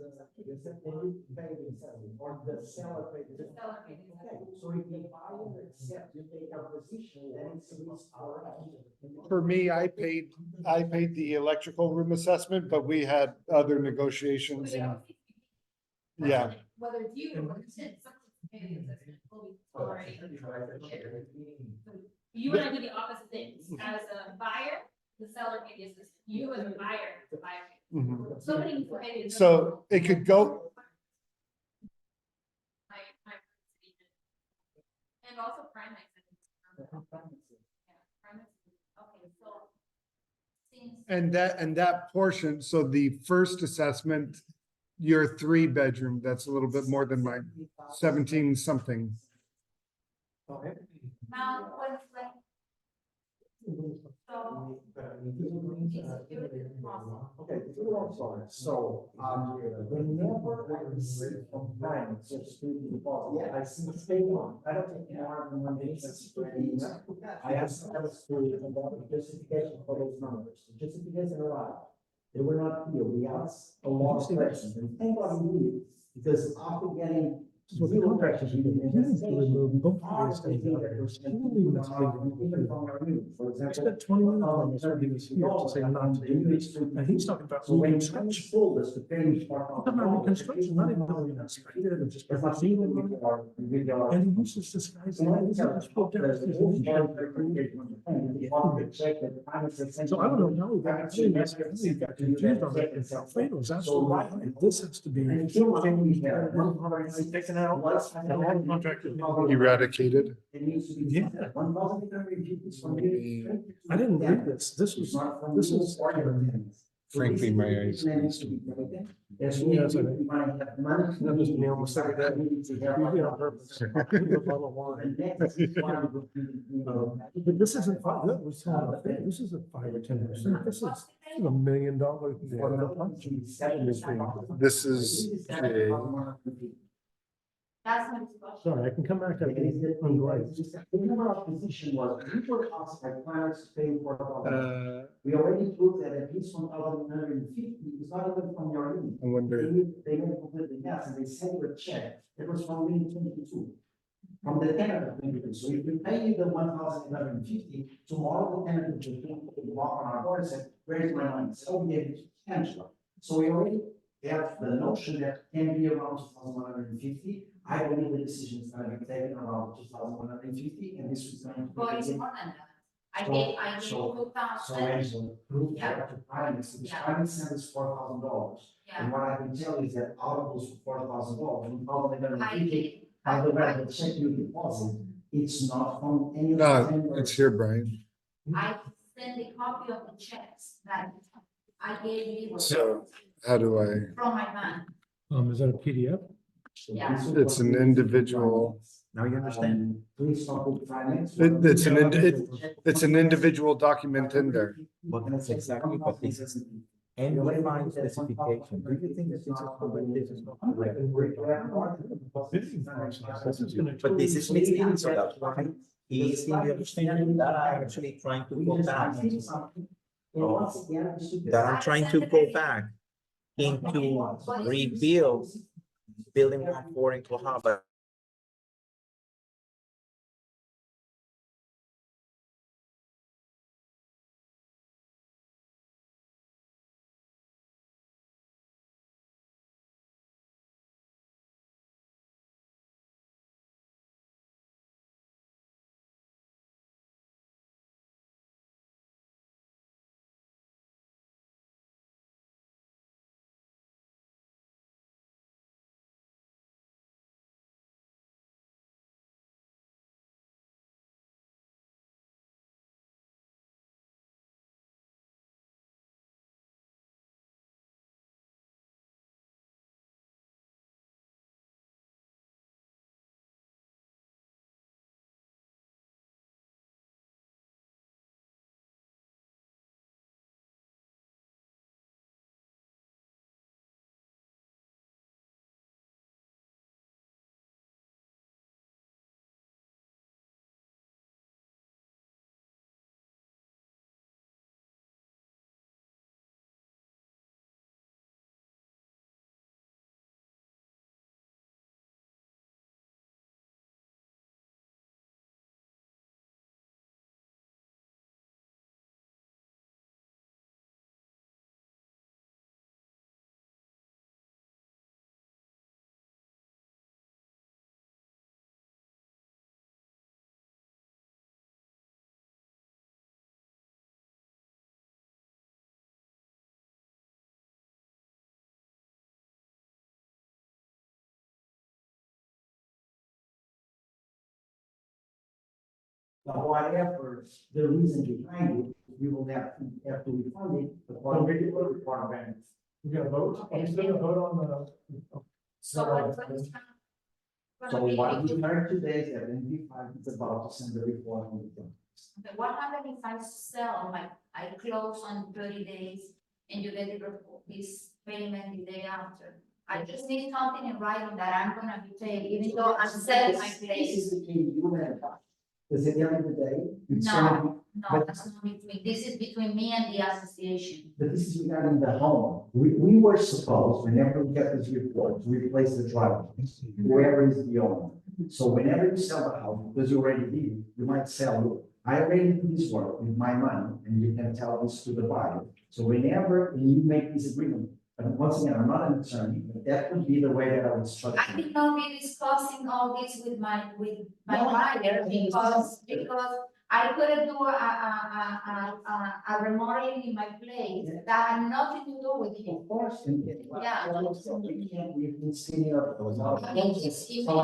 or the seller pay the. Okay, so if the buyer accept you take a position, then it's our. For me, I paid the electrical room assessment, but we had other negotiations and, yeah. Whether it's you or it's someone will be tolerated. You and I do the opposite things. As a buyer, the seller pays the assistant. You as a buyer, the buyer. Mhm. Somebody needs to pay the. So it could go, And also Primex. Yeah, Primex. Okay, so. and that portion, so the first assessment, your 3-bedroom, that's a little bit more than mine, 17 something. Okay. Now, when, Okay, so, whenever I receive from banks, just to deposit, I see the same one, I don't take more than 1 day, I ask them to justification for those numbers, justification arrived. They were not here, we asked a lot of questions, and thank God we did, because after getting So the contractors are doing, you need to remove both of these things out of here. You don't even necessarily. I spent 20 minutes on this when he was here to say not to do this, and he's talking about reconstruction. He's talking about reconstruction, not even knowing that's right there, they're just proceeding. And he uses this guy's name, he's just put down his name. So I don't know how we got confused on that. And Alfredo's absolutely right. This has to be taken out. And all the contractors. Eradicated. Yeah. I didn't read this. This is. Frankly, my eyes. Yes, yes, I think. That was me almost every day. Usually on purpose. With a bottle of wine. But this isn't five, that was, this is a 5 or 10%. This is $1 million. This is a, That's my discussion. Sorry, I can come back. I'm glad. The number of position was, we were asked by planners to pay for. uh, We already proved that at least 1,150 is not even from your unit. I wonder. They made completely yes, and they sent you a check. It was from unit 22. From the tenant of 22. So if we pay you the 1,150, tomorrow the tenant will walk on our door and say, where's my money? So we gave it to Angela. So we already have the notion that can be around 2,150. I believe the decision is going to be taken around 2,150, and this is going to be. But it's more than that. I So- gave so- 2,000. So Angela, proof Yeah. that the finance, the Yeah. finance sent us $4,000. Yeah. And what I can tell you is that out of those $4,000, we probably gonna I take it, did. by the way, the check you deposit, it's not from any. of the No, vendors. it's here, Brian. I sent a copy of the checks that I gave Leeward So how do I, from my bank. Is that a PDF? So Yeah. this is It's what an we- Now individual, you understand. Please don't put finance. it's an individual document in there. But that's exactly what this is. And we find specification. Do you think that this is correct? This is not correct? But this is misleading, so that's why he is in the understanding that I'm actually trying to go back. That I'm trying to go back into rebuild building 1-4 in Clubhouse. Whatever the reason behind it, we will have to refund it, but what we will require variance. We got a vote? Are we still gonna vote on the? So what is? So what we heard today is that NV5 is about to send the report on the. Okay, what happens if I sell, like, I close on 30 days and you get the report, this payment the day after? I just need something in writing that I'm gonna be paid, even though I'm selling my This place. is between you and us. Because at the end of the day, it's No. gonna be, No, that's not between, this is between me and the association. But this is regarding the home. We were supposed, whenever we get this report, to replace the driveway, whoever is the owner. So whenever you sell the house, because you already did, you might sell, look, I already did this work with my money, and you can tell this to the buyer. So whenever you make this agreement, and once again, I'm not an attorney, but that would be the way that I would structure I it. did not be discussing all this with my No, buyer because I couldn't do a remodeling in my place that had nothing to do with him. Of course, and Yeah. we've been seeing it. I mean, he So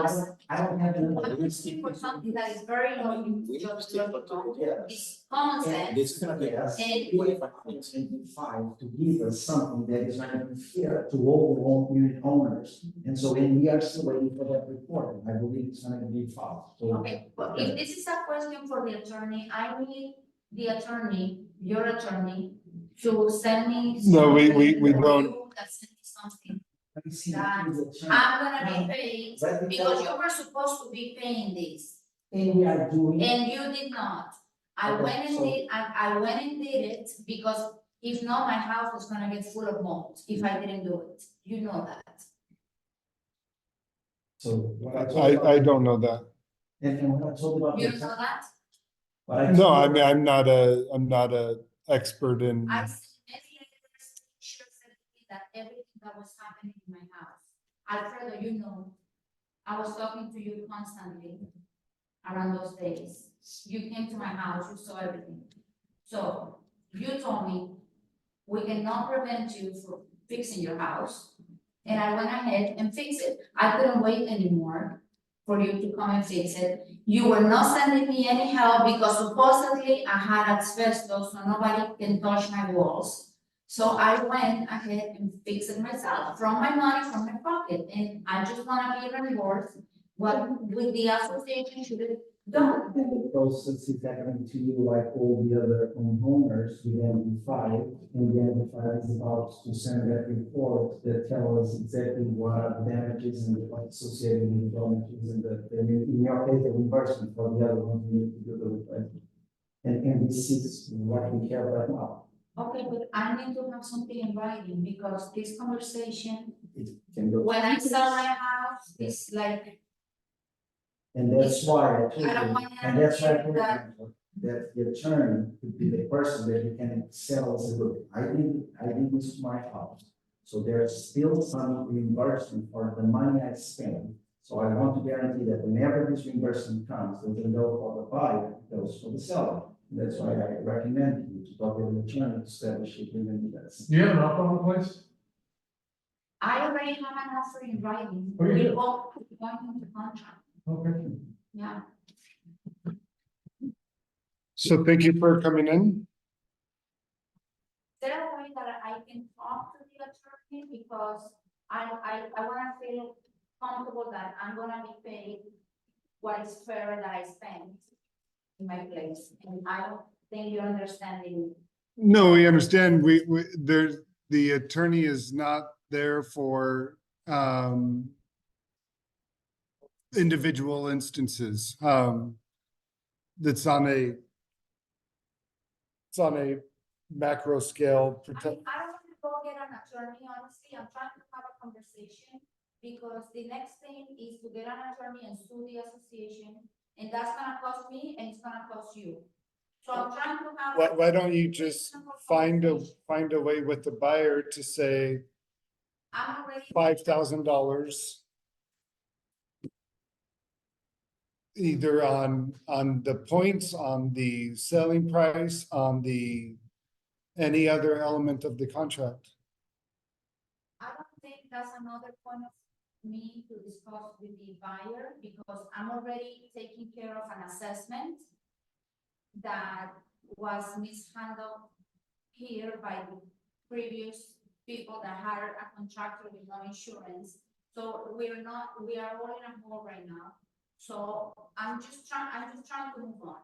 I don't have I'm another. looking for something that is very logical, Yeah. it's common sense. This is gonna be. Yes. And- 25 to give us something that is not going to be fair to all the home unit owners. And so when we are still waiting for that report, I believe it's going to be filed. So Okay, but if this is a question for the attorney, I need the attorney, your attorney, to send me. No, we something, or don't. you that send me something. let me see That the attorney. I'm gonna be paid, Let me because tell you were supposed to be paying this, And we are doing. and you did not. I Okay, went and so- did, I went and did it, because if not, my house was gonna get full of mold if I didn't do it. You know that. So what I told about. I don't know that. And what I told about. You the- know that? what I No, told- I mean, I'm not a expert in, I sent many letters, sure certificate that everything that was happening in my house. Alfredo, you know, I was talking to you constantly around those days. You came to my house, you saw everything. So you told me, we cannot prevent you from fixing your house. And I went ahead and fixed it. I couldn't wait anymore for you to come and fix it. You were not sending me any help because supposedly I had asbestos, so nobody can touch my walls. So I went ahead and fixed it myself, from my money, from my pocket, and I just wanna be reimbursed what with the association should have done. And the process is happening to you like all the other homeowners with MD5, and the MD5 is about to send that report that tells us exactly what are the damages and what's associated with the damages and in your case, the reimbursement for the other ones, we need to do the replacement. And this is what we have right now. Okay, but I need to have something in writing, because this conversation, It can go. when I sell my house, it's like, And that's why I told I don't you, wanna and that's why I told that- you that the attorney could be the person that you can sell as a look. I did this to my house. So there's still some reimbursement for the money I spent. So I want to guarantee that whenever this reimbursement comes, it doesn't go for the buyer, it goes for the seller. And that's why I recommend you to talk with an attorney to establish it in the that's. Do you have an offer on the place? I already have an offer in writing. Oh, you We do? both going into contract, Okay. yeah. so thank you for coming in. Is there a way that I can talk to the attorney, because I wanna feel comfortable that I'm gonna be paid what is fair that I spent in my place, and I don't think you're understanding. No, we understand, there's, the attorney is not there for, individual instances, that's on a, it's on a macro scale. I mean, I don't want to go get an attorney, honestly, I'm trying to have a conversation, because the next thing is to get an attorney and sue the association, and that's gonna cost me, and it's gonna cost you. So I'm trying to have. Why don't you just find a way with the buyer to say I'm already. $5,000. Either on the points, on the selling price, on the, any other element of the contract. I don't think that's another point of me to discuss with the buyer, because I'm already taking care of an assessment that was mishandled here by the previous people that hired a contractor with no insurance. So we are all in a hole right now. So I'm just trying to move on.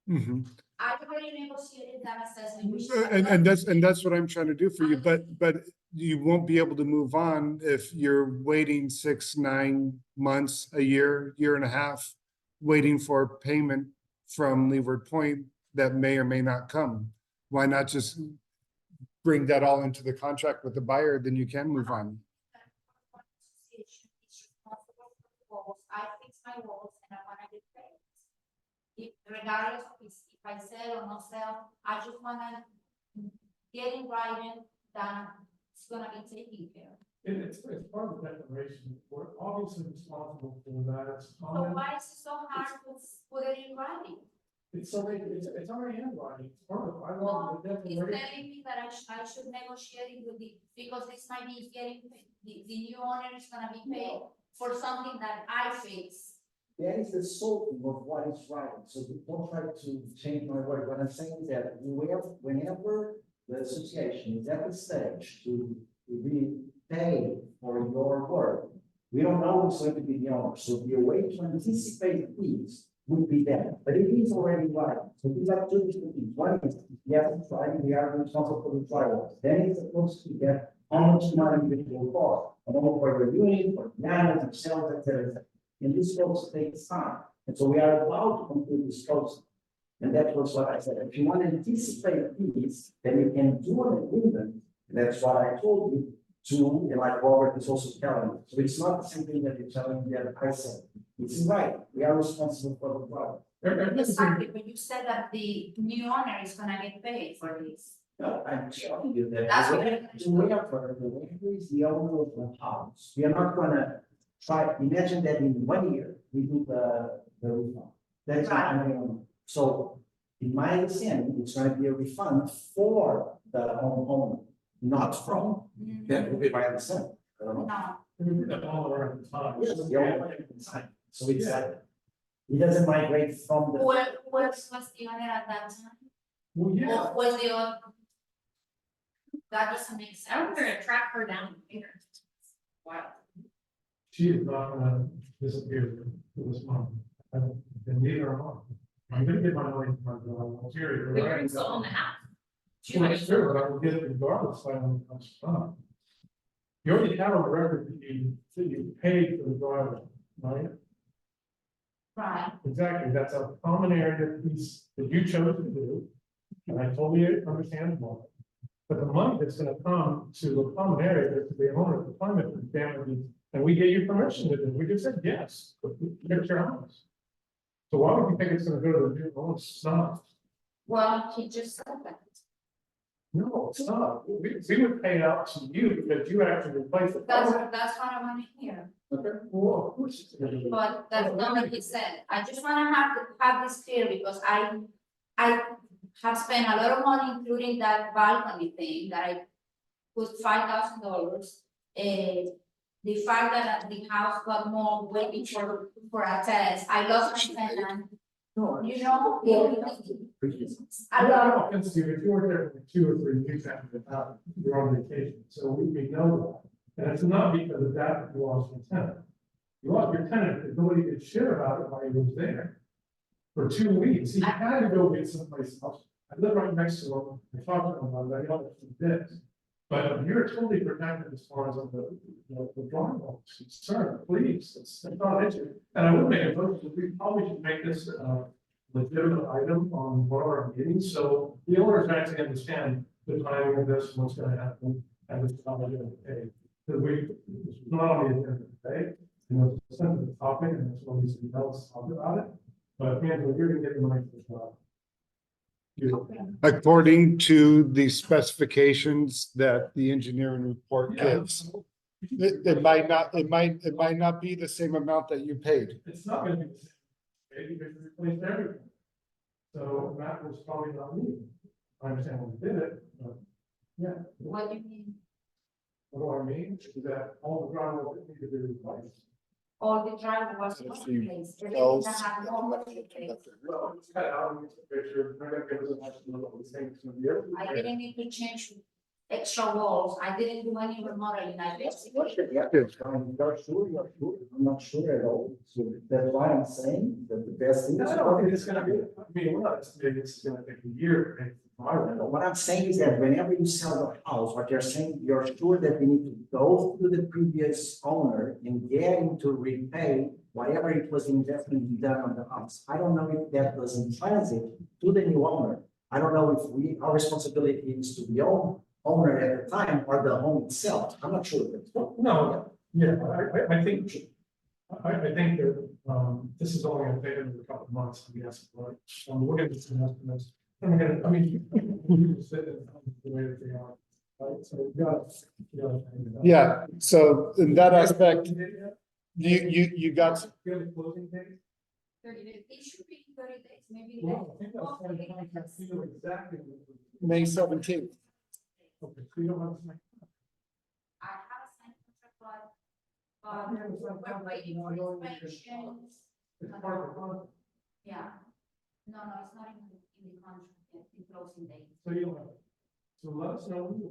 Mhm. I already negotiated that assessment, which. And that's what I'm trying to do for you, but you won't be able to move on if you're waiting 6, 9 months, a year and a half, waiting for payment from Leeward Point that may or may not come. Why not just bring that all into the contract with the buyer, then you can move on. I fix my walls and I wanna get paid. Regardless of if I sell or not sell, I just wanna get in writing that it's gonna be taken care of. It's part of the declaration, we're obviously responsible for that, it's So common, why is it so hard to put it in writing? it's already in writing, it's part of, I Well, love the he's declaration. telling me that I should negotiate it with because this might be getting, the new owner is gonna be paid for something that I fix. That is the soul of what is right, so don't try to change my word, what I'm saying is that whenever the association is at the stage to be paid for your work, we don't know who's going to be the owner, so the way to anticipate fees would be that, but it is already right, so we have two different things, one is, we have to try, we are responsible for the trial, then it's supposed to get how much money it will cost, and all for your unit, for land, for sales, etc. And this process takes time, and so we are allowed to complete this process. And that was what I said, if you want to anticipate fees, then you can do an agreement, and that's what I told you to, and like Robert is also telling you. So it's not the same thing that you're telling me that I said. It's right, we are responsible for the product. Exactly, but you said that the new owner is gonna get paid for this. No, I'm telling you that That's the what waiver is the owner of the house. We are not gonna try, imagine that in 1 year, we do the refund. That's not Right. gonna happen. So in my understanding, it's gonna be a refund for the homeowner, not from, that would be my understanding. I don't know. No, We did that all around the time. Yes, the owner can sign. So it's it doesn't migrate from the. who was the owner at that time? Well, yeah, Or was the owner? That doesn't make sense. I'm gonna track her down here. Wow. she is not gonna disappear for this month, and neither am I. I'm gonna get my money from my serious. We already sold the house. She Well, already sure, but I will get it regardless, I don't, that's fine. You already have on the record that you paid for the driveway, right? Right, Exactly, that's a common area piece that you chose to do, and I totally understand why. But the money that's gonna come to the common area, to the owner of the climate damage, and we get you permission to do, it. We just said, yes, get your house. So why would you think it's gonna go to the new owner? It's not. well, he just said that. No, it's not. We would pay out to you because you actually replaced the. That's what I want to hear, Okay, well, of course. It's gonna be. but that's not what he said. I just wanna have this clear because I have spent a lot of money, including that balcony thing that I put $5,000. The fact that the house got more waiting for a test, I lost my tenant, you know? I love, No offense to you, if you were there for 2 or 3 weeks after you're on vacation, so we know that. And it's not because of that you lost your tenant. You lost your tenant because nobody could share about it while he was there. For 2 weeks, he had to go get someplace else. I live right next to him, I talked to him about it, I know this. But you're totally protected as far as the drawing board is concerned, please, it's not an issue. And I would make a motion, we probably should make this legitimate item on one of our meetings, so the owners actually understand the timing of this, what's gonna happen, and it's not gonna pay. Because it's not on the agenda today, you know, it's a sensitive topic, and that's what we should talk about it. But Angela, you're gonna get the money for the job. According to the specifications that the engineering report Yeah. gives. It might not be the same amount that you paid. It's not gonna be the same, maybe because we replaced everything. So that was probably not me. I understand when we did it, but yeah, what do you mean? what do I mean? Is that all the drywall that needed to be replaced. All the driveway was If replaced. you Everything else, that had yeah, more I'm was not gonna come replaced. up there. Well, it's cut out, it's a picture, I'm gonna give us a nice little thing to the other. I didn't need to change extra walls. I didn't do any remodeling. I just. Yeah, Good. you're sure, I'm not sure at all, so that's why I'm saying that the best thing is. I don't think it's gonna be, I mean, we're not estimating it's gonna take a year. to make the model. What I'm saying is that whenever you sell the house, what you're saying, you're sure that we need to go to the previous owner and get him to repay whatever it was investment done on the house. I don't know if that was in transit to the new owner. I don't know if our responsibility is to the owner at the time or the home itself. I'm not sure. No, yeah, I think, I think that, this is only gonna take another couple of months, to be honest, right? We're gonna do some estimates, and we're gonna, I mean, you said it, the way that they are, right, so we got. Yeah, so in that aspect, you got, You have a closing date? 30 days. It should be 30 days, maybe. Well, I think that's why the contract, you know exactly. May 17th. Okay, so you don't have to make. I have a signed contract, but we're waiting for inspections. It's part of the contract, Yeah. No, it's not in the contract, yet, the closing date. so you don't have it. So let us know when you,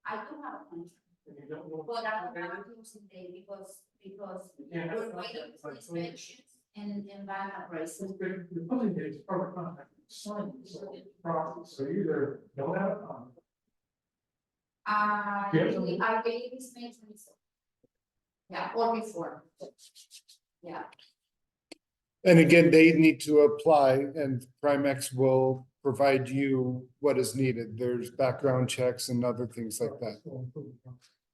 I do have a contract, if you don't know. but I don't have a closing date because Yeah. we're waiting for inspections and bank appraisal. The closing date is part of the contract, sign the process, so you either don't have a contract. I Yeah. believe it's May 27th. Yeah, or before. Yeah. And again, they need to apply and Primex will provide you what is needed. There's background checks and other things like that.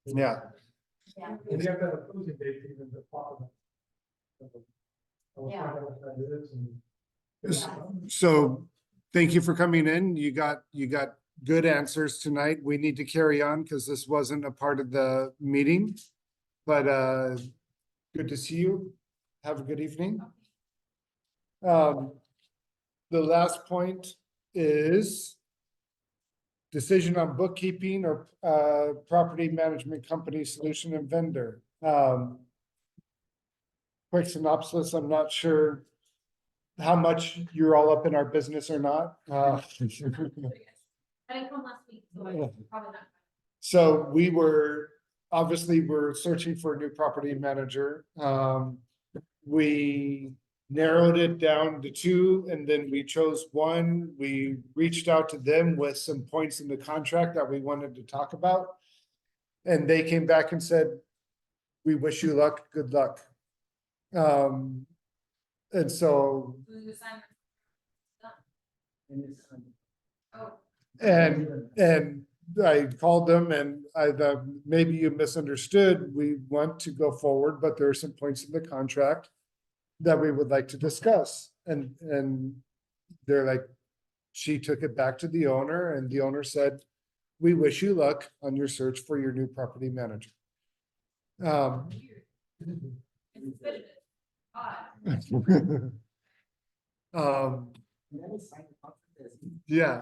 Yeah, Yeah. And you have to have a closing date even the part of it. Yeah. so thank you for coming in. You got good answers tonight. We need to carry on because this wasn't a part of the meeting. But good to see you. Have a good evening. The last point is decision on bookkeeping or property management company solution and vendor. Quick synopsis, I'm not sure how much you're all up in our business or not. I didn't come last week, so I probably not. So we're searching for a new property manager. We narrowed it down to two and then we chose one. We reached out to them with some points in the contract that we wanted to talk about. And they came back and said, we wish you luck, good luck. And so, Doing the assignment. Oh, and I called them and maybe you misunderstood. We want to go forward, but there are some points in the contract that we would like to discuss. And they're like, she took it back to the owner and the owner said, we wish you luck on your search for your new property manager. weird. It's good. Yeah,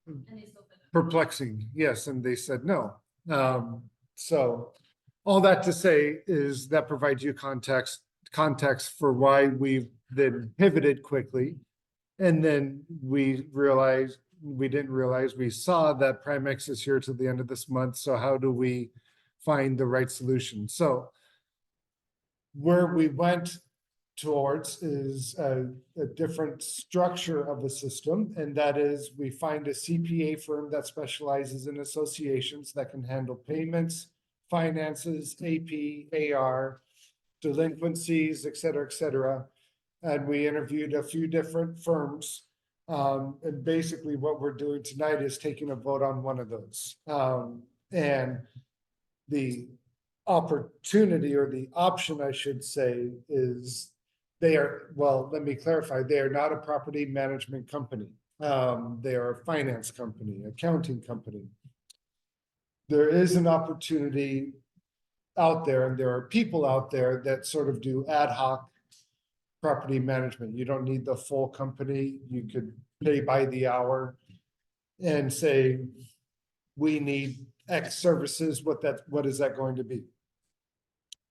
And they still fit it. perplexing, yes, and they said no. So all that to say is that provides you context for why we've then pivoted quickly. And then we saw that Primex is here to the end of this month, so how do we find the right solution? So where we went towards is a different structure of a system, and that is we find a CPA firm that specializes in associations that can handle payments, finances, AP, AR, delinquencies, et cetera, and we interviewed a few different firms. And basically what we're doing tonight is taking a vote on one of those. And the opportunity or the option, I should say, is let me clarify, they are not a property management company. They are a finance company, accounting company. There is an opportunity out there, and there are people out there that sort of do ad hoc property management. You don't need the full company. You could pay by the hour and say, we need X services. What is that going to be?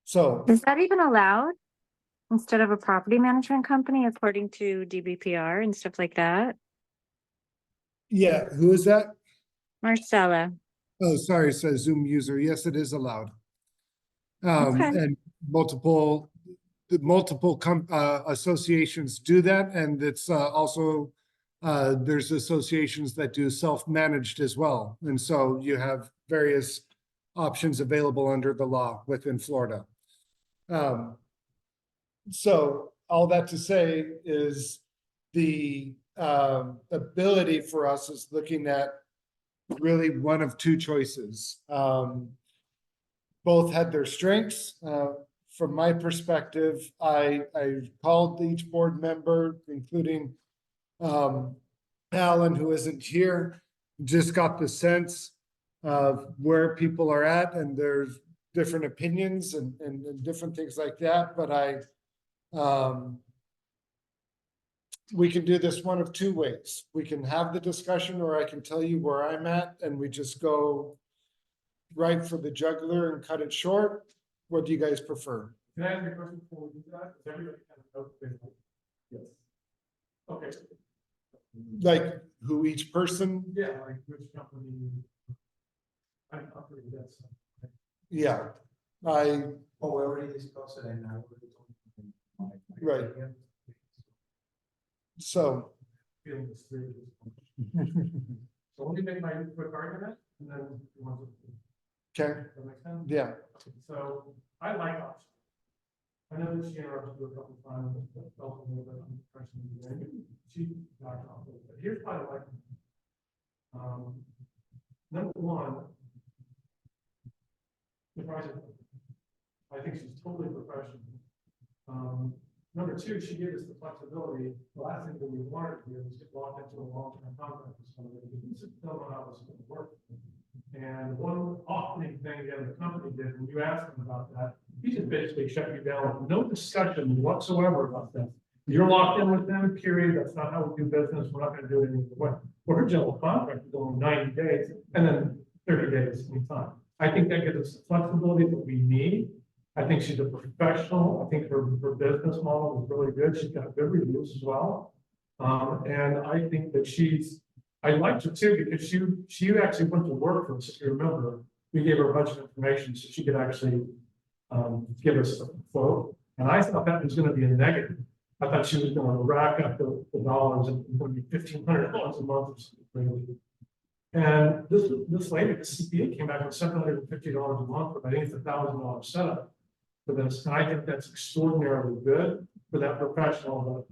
So Is that even allowed? Instead of a property management company, according to DBPR and stuff like that? yeah, who is that? Marcella. Oh, sorry, it says Zoom user. Yes, it is allowed. Okay. And multiple associations do that, and it's also there's associations that do self-managed as well. And so you have various options available under the law within Florida. So all that to say is the ability for us is looking at really one of two choices. Both had their strengths. From my perspective, I called each board member, including Alan, who isn't here, just got the sense of where people are at, and there's different opinions and different things like that. But we can do this one of two ways. We can have the discussion, or I can tell you where I'm at, and we just go right for the jugular and cut it short. What do you guys prefer? Can I ask you a question before we do that? Does everybody kind of know the business? Yes. Okay. Like who each person? Yeah, like which company? I'm operating that stuff. Yeah, Oh, we already discussed it and I already told you. Right. So. Feeling this through. So let me make my quick argument and then you want to. Okay, Does that make sense? yeah, So I like options. I know that she interrupted you a couple of times, but felt a little bit under pressure. She knocked off a little bit. Here's why I like them. Number one, the project. I think she's totally professional. Number two, she gave us the flexibility. The last thing that we wanted to do was get locked into a long-term contract with somebody because we just don't know how this is going to work. And one off-putting thing the other company did, when you asked them about that, he just basically shut you down with no discussion whatsoever about that. You're locked in with them, period. That's not how we do business. We're not going to do it any other way. Well, her general contract is only 90 days and then 30 days anytime. I think that gives us the flexibility that we need. I think she's a professional. I think her business model is really good. She's got good reviews as well. And I think that I liked her too, because she actually went to work for us. If you remember, we gave her a bunch of information so she could actually give us a quote. And I thought that was going to be a negative. I thought she was going to rack up the dollars and it was going to be $1,500 a month or something. And this lady, the CPA, came back with $750 a month, but I think it's a $1,000 setup for this. And I think that's extraordinarily good for that professional.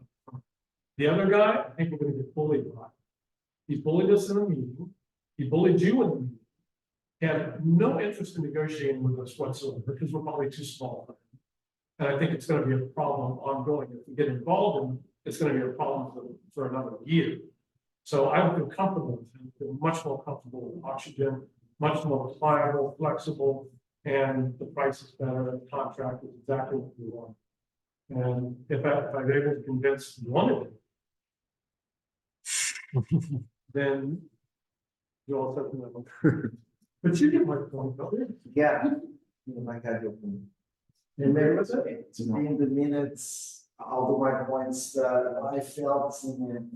The other guy, I think we're going to get bullied by. He bullied us in a meeting. He bullied you in the meeting. He had no interest in negotiating with us whatsoever because we're probably too small for him. And I think it's going to be a problem ongoing. If we get involved in it, it's going to be a problem for another year. So I would feel comfortable with him, feel much more comfortable with Oxygen, much more pliable, flexible, and the price is better, and the contract is exactly what we want. And if I'm able to convince one of them, then you all set them. But you get my point, don't you? Yeah, I got your point. And there was to be in the minutes, all the right points that I felt in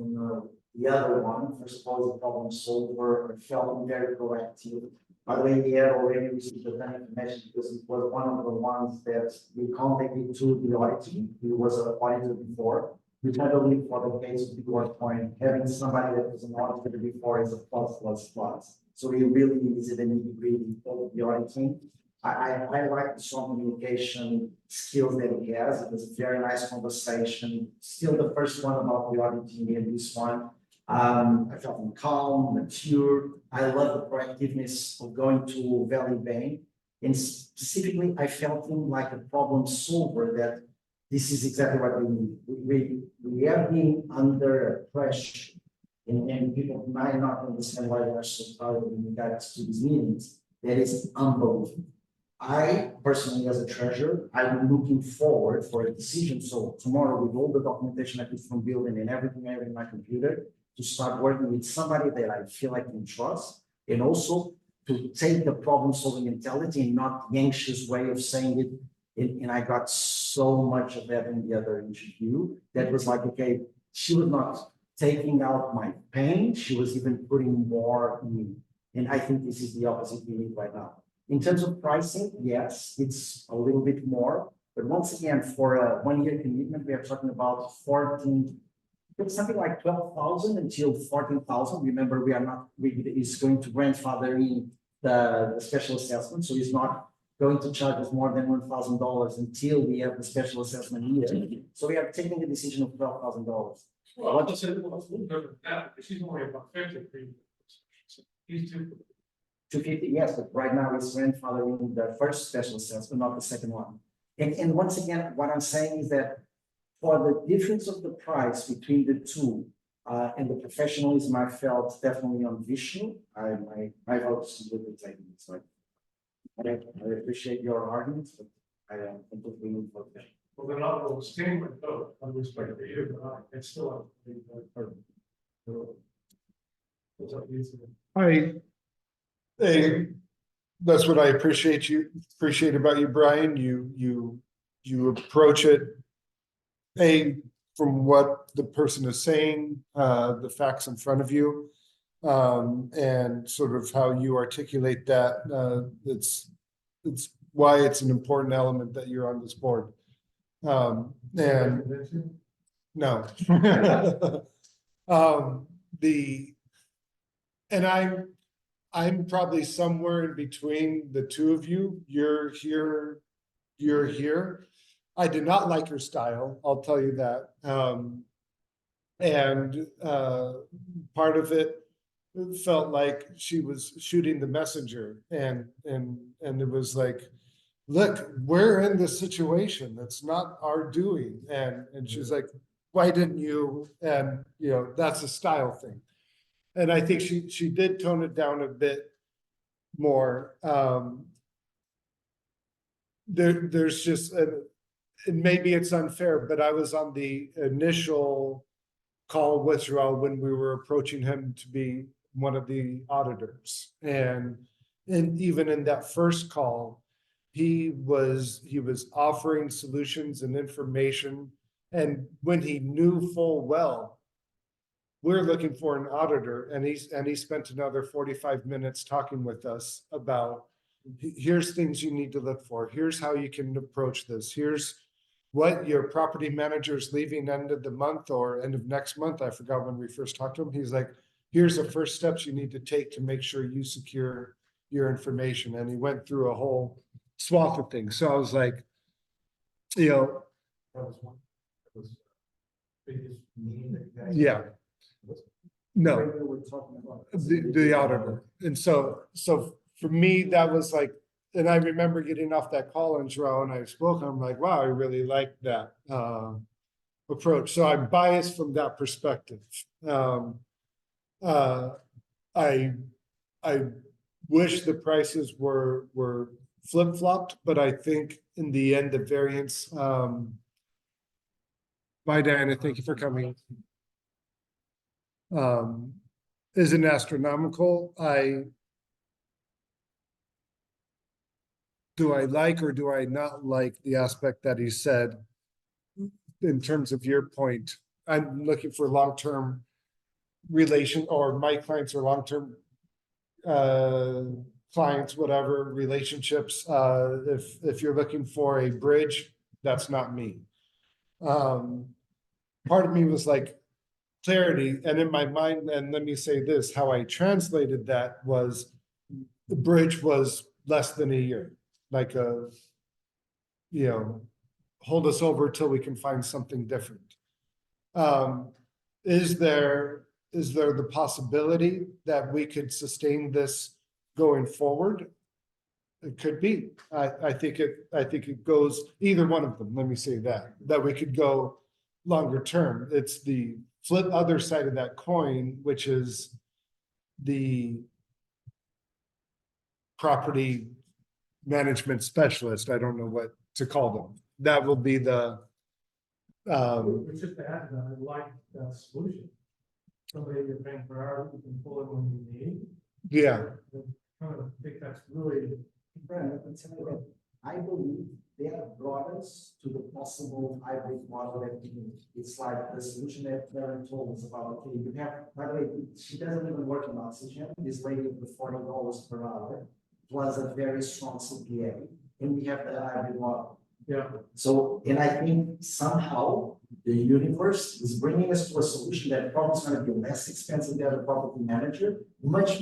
the other one, first of all, the problem solver, I felt very proactive. By the way, he had already received the information because it was one of the ones that we contacted to the auditing. He was an auditor before. We had a link for the case of your point. Having somebody that was an auditor before is a plus. So we really needed the nitty-gritty of the auditing. I like the strong communication skills that he has. It was a very nice conversation. Still the first one about the auditing and this one. I felt him calm, mature. I love the proactiveness of going to Valley Bank. And specifically, I felt him like a problem solver that this is exactly what we need. We have been under pressure. And people might not understand why they are so tired in regards to these meetings. That is unbelievable. I personally, as a treasurer, I'm looking forward for a decision. So tomorrow, with all the documentation I put from building and everything I have in my computer, to start working with somebody that I feel I can trust, and also to take the problem-solving mentality and not the anxious way of saying it. And I got so much of that in the other interview that was like, okay, she was not taking out my pain, she was even putting more in me. And I think this is the opposite we need right now. In terms of pricing, yes, it's a little bit more, but once again, for a 1-year commitment, we are talking about 14, it's something like 12,000 until 14,000. Remember, is going to grandfather in the special assessment, so it's not going to charge us more than $1,000 until we have the special assessment year. So we are taking a decision of $12,000. Well, I'll just say, well, it's a little different than that, because she's only about 50. He's too. 250, yes, but right now it's grandfathering the first special assessment, not the second one. And once again, what I'm saying is that for the difference of the price between the two and the professionalism I felt definitely on Vishnu, my vote is completely taken. So I appreciate your arguments, but I am completely in for that. Well, then I'll abstain my vote, I'm respect for you, but it's still. It's up to you. That's what I appreciate about you, Brian. You approach it from what the person is saying, the facts in front of you, and sort of how you articulate that. It's why it's an important element that you're on this board. And no. And I'm probably somewhere in between the two of you. You're here. I did not like her style, I'll tell you that. And part of it felt like she was shooting the messenger, and it was like, look, we're in this situation. That's not our doing. And she's like, why didn't you? And that's a style thing. And I think she did tone it down a bit more. There's just, and maybe it's unfair, but I was on the initial call with Joel when we were approaching him to be one of the auditors. And even in that first call, he was offering solutions and information. And when he knew full well, we're looking for an auditor, and he spent another 45 minutes talking with us about, here's things you need to look for. Here's how you can approach this. Here's what your property manager's leaving end of the month or end of next month. I forgot when we first talked to him. He's like, here's the first steps you need to take to make sure you secure your information. And he went through a whole swath of things. So I was like, That was one. That was biggest meeting that you guys. yeah. No, We were talking about the auditor. And so for me, that was like, and I remember getting off that call and Joel and I spoke, I'm like, wow, I really like that approach. So I'm biased from that perspective. I wish the prices were flip-flopped, but I think in the end, the variance, bye, Diana, thank you for coming. Isn't astronomical. Do I like or do I not like the aspect that he said in terms of your point? I'm looking for long-term relation, or my clients are long-term clients, whatever, relationships. If you're looking for a bridge, that's not me. Part of me was like, clarity, and in my mind, and let me say this, how I translated that was the bridge was less than a year, like hold us over till we can find something different. Is there the possibility that we could sustain this going forward? It could be. I think it goes either one of them. Let me say that we could go longer term. It's the other side of that coin, which is the property management specialist. I don't know what to call them. That will be the It's just to add that, I like that solution. Somebody you're paying per hour, you can pull it when you need. yeah. I kind of think that's really. I believe they have brought us to the possible hybrid model that it's like the solution that Karen told us about. Okay, you have, by the way, she doesn't even work in oxygen. This lady with $40 per hour was a very strong CPA, and we have the hybrid model. Yeah. So, and I think somehow the universe is bringing us to a solution that probably is going to be less expensive than a property manager, much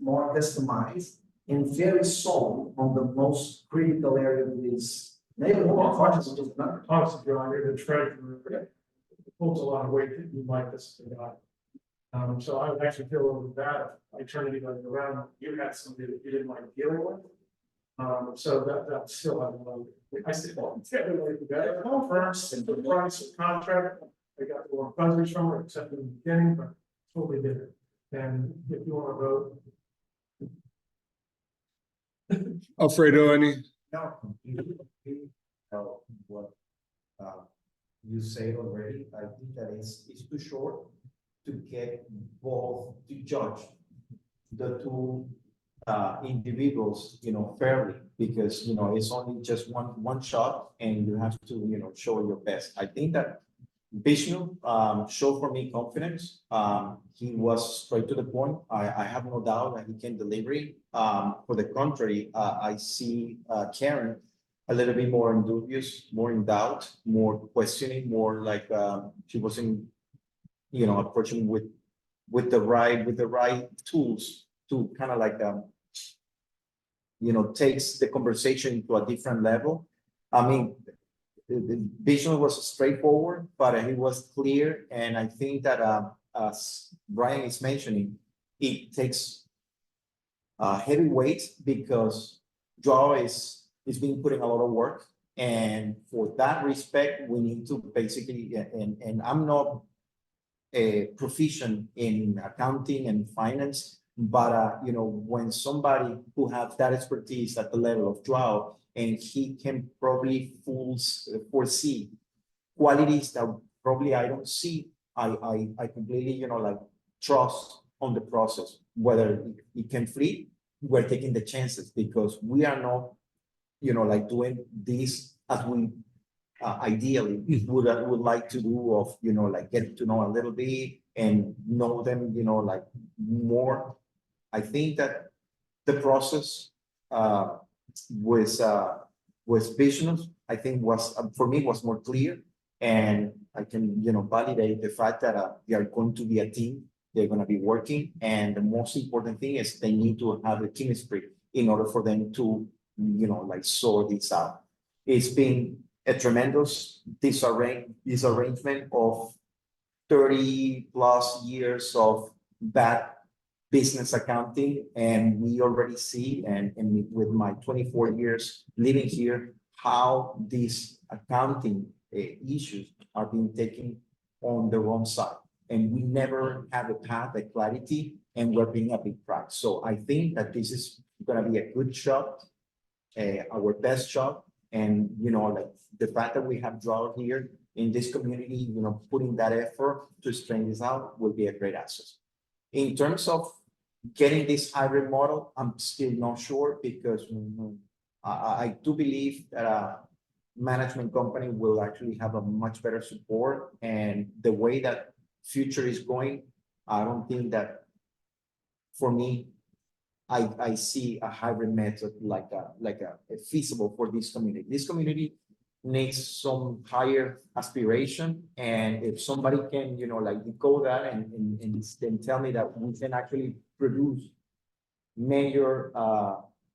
more customized, and very solid on the most critical area of this. Maybe more conscious of this number. Honestly, John, you're the treasurer. It holds a lot of weight that you might just forgot. So I would actually feel a little bad if I turned anybody around, you had somebody that you didn't like dealing with. So that still, I still want to tell you like that. First, and the price of contract, I got the wrong funds from her, except in the beginning, but totally did it. And if you want to vote. Alfredo, any? No, completely agree. What you said already, I think that it's too short to get both to judge the two individuals, fairly, because it's only just one shot, and you have to show your best. I think that Vishnu showed for me confidence. He was straight to the point. I have no doubt that he can deliver it. For the contrary, I see Karen a little bit more dubious, more in doubt, more questioning, more like she wasn't, approaching with the right tools to kind of like takes the conversation to a different level. I mean, the vision was straightforward, but he was clear. And I think that as Brian is mentioning, it takes heavy weight because Joao is being putting a lot of work. And for that respect, we need to basically, and I'm not a proficient in accounting and finance, but when somebody who has that expertise at the level of Joao, and he can probably foresee qualities that probably I don't see, I completely trust on the process. Whether it can flee, we're taking the chances because we are not doing this as we ideally would like to do, of get to know a little bit and know them more. I think that the process with business, I think was for me was more clear, and I can validate the fact that they are going to be a team. They're going to be working, and the most important thing is they need to have a chemistry in order for them to sort this out. It's been a tremendous disarrangement of 30 plus years of bad business accounting, and we already see, and with my 24 years living here, how these accounting issues are being taken on the wrong side, and we never have a path, a clarity, and we're being a big crack. So I think that this is going to be a good shot, our best shot, and the fact that we have Joao here in this community, putting that effort to straighten this out will be a great asset. In terms of getting this hybrid model, I'm still not sure because I do believe that a management company will actually have a much better support, and the way that future is going, I don't think that for me, I see a hybrid method like a feasible for this community. This community needs some higher aspiration, and if somebody can decode that and then tell me that we can actually produce major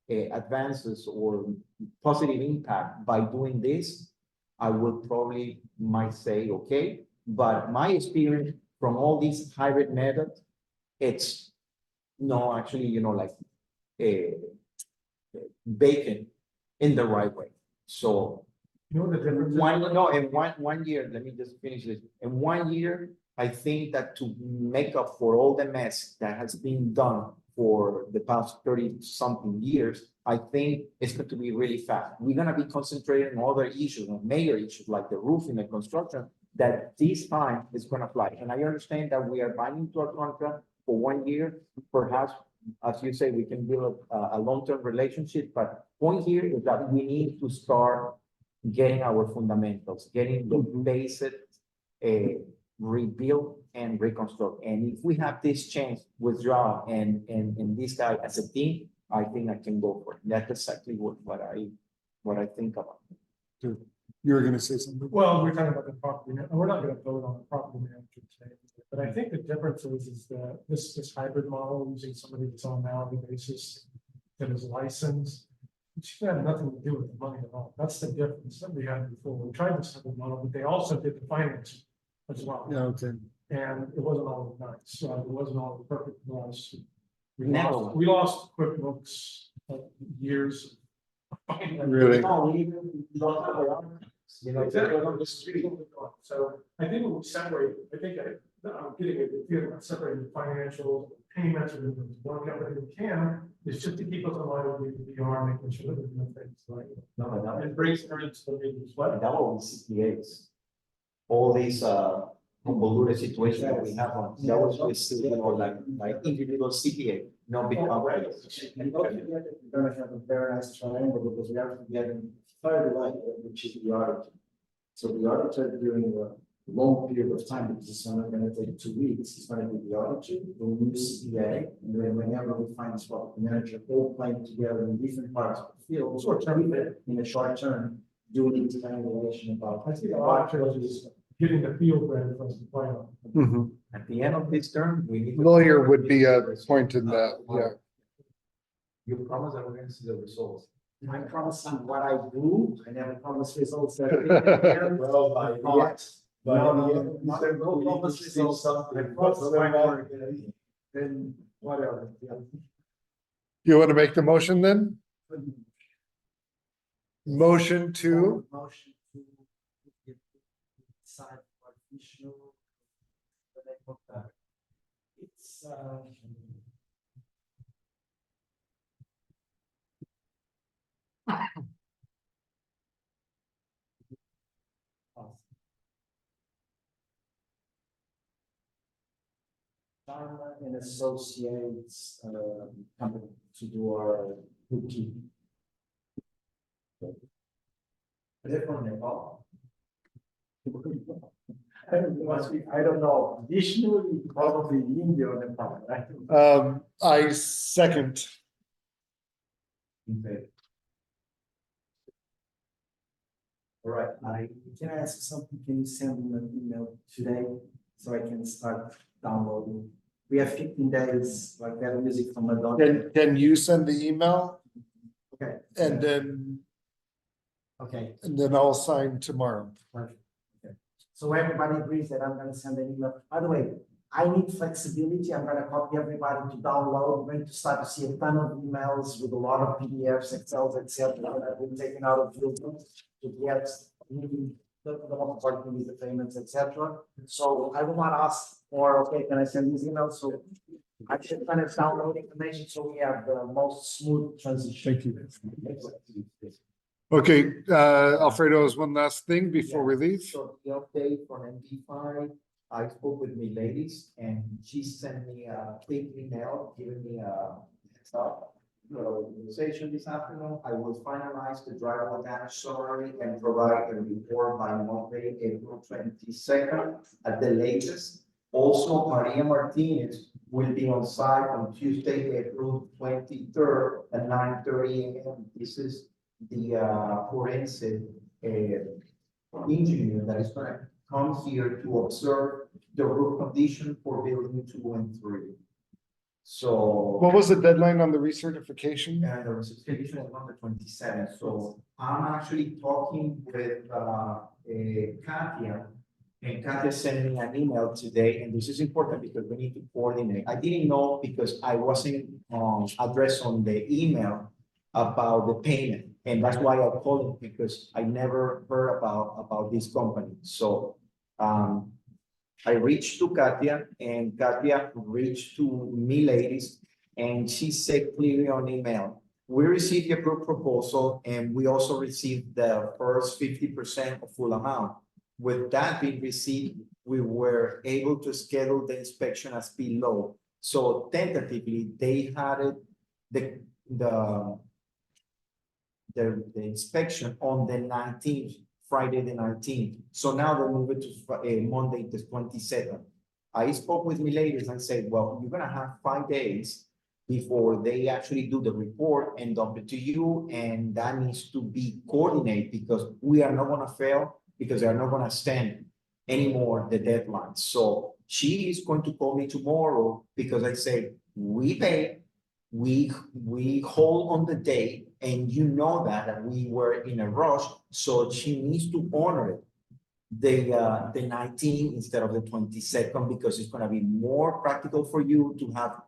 advances or positive impact by doing this, I would probably might say okay. But my experience from all these hybrid methods, it's no actually bacon in the right way. So The difference. in one year, let me just finish this. In 1 year, I think that to make up for all the mess that has been done for the past 30 something years, I think it's going to be really fast. We're going to be concentrating on other issues, on major issues like the roofing and construction, that this time is going to fly. And I understand that we are binding to a contract for 1 year. Perhaps, as you say, we can build a long-term relationship, but point here is that we need to start getting our fundamentals, getting the basic rebuild and reconstruct. And if we have this change, withdraw and this guy as a team, I think I can go for it. That's exactly what I think about. You were gonna say something? Well, we're talking about the property, we're not gonna vote on the property manager today, but I think the difference is that this hybrid model, using somebody that's on an hourly basis that is licensed, it should have nothing to do with the money at all. That's the difference that we had before. We tried this hybrid model, but they also did the financing as well. Yeah, okay. And it wasn't all nice, so it wasn't all perfect for us. No. We lost QuickBooks years. Really? No, we even lost our you know, exactly on the street. So I think when we separate, I'm getting a feeling of separating the financials, payments, and work everything we can, is just to keep us alive with the VR, making sure that we're doing things right. No, And brings her into the meeting as well. that was CPAs. All these convoluted situations that we have on, that was like individual CPA, no big companies. And don't forget that we're gonna have a very nice triangle because we have to get in third line, which is the auditor. So the auditor during a long period of time, because it's not gonna take 2 weeks, it's gonna be the auditor, the new CPA, and then whenever we find this property manager, all playing together in different parts of the field, short term, in a short term, doing the triangulation about. I think the auditor is getting the field ready for us to play on. Mhm. At the end of this term, we need. Lawyer would be a point in that, yeah. You promise that we're gonna see the results. I promise you what I do, I never promise results that. Well, by No, no promise results. I promise my word. Then whatever, yeah. You want to make the motion then? Motion to, Motion to decide what issue. The name of that. It's, Pharma and Associates, company to do our bookkeeping. Different Nepal. I don't know, additionally, probably India or Nepal, right? I second. All right, Can I ask something? Can you send me an email today so I can start downloading? We have 15 days, like that music from Madonna. Can you send the email Okay. and then Okay, I'll sign tomorrow. perfect. Okay. So everybody agrees that I'm gonna send an email. By the way, I need flexibility. I'm gonna copy everybody to download. We're going to start to see a ton of emails with a lot of PDFs, Excels, etc. that have been taken out of Google to get really the most important is the payments, etc. So I will not ask for, okay, can I send these emails? So I should kind of download information so we have the most smooth transition. Thank you. Okay, Alfredo, has one last thing before we leave. So the update for MD5, I spoke with my ladies and she sent me a quick email giving me a heads up. Organization this afternoon, I will finalize the drivable damage summary and provide a report by Monday, April 22nd at the latest. Also, Maria Martinez will be on site on Tuesday, April 23rd at 9:30 a.m. This is the forensic engineer that is going to come here to observe the roof condition for building 2 and 3. So. What was the deadline on the recertification? And the certification is on the 27th, so I'm actually talking with Katia. And Katia sent me an email today, and this is important because we need to coordinate. I didn't know because I wasn't addressed on the email about the payment. And that's why I called it, because I never heard about this company. So I reached to Katia and Katia reached to me ladies, and she said clearly on email, we received the approved proposal and we also received the first 50% of full amount. With that being received, we were able to schedule the inspection as below. So tentatively, they had it, the inspection on the 19th, Friday the 19th. So now they move it to Monday the 22nd. I spoke with Miladis and said, well, you're gonna have 5 days before they actually do the report and dump it to you, and that needs to be coordinated because we are not gonna fail because they are not gonna stand anymore the deadline. So she is going to call me tomorrow because I say, we pay, we hold on the date, and you know that we were in a rush, so she needs to honor it. The 19th instead of the 22nd, because it's gonna be more practical for you to have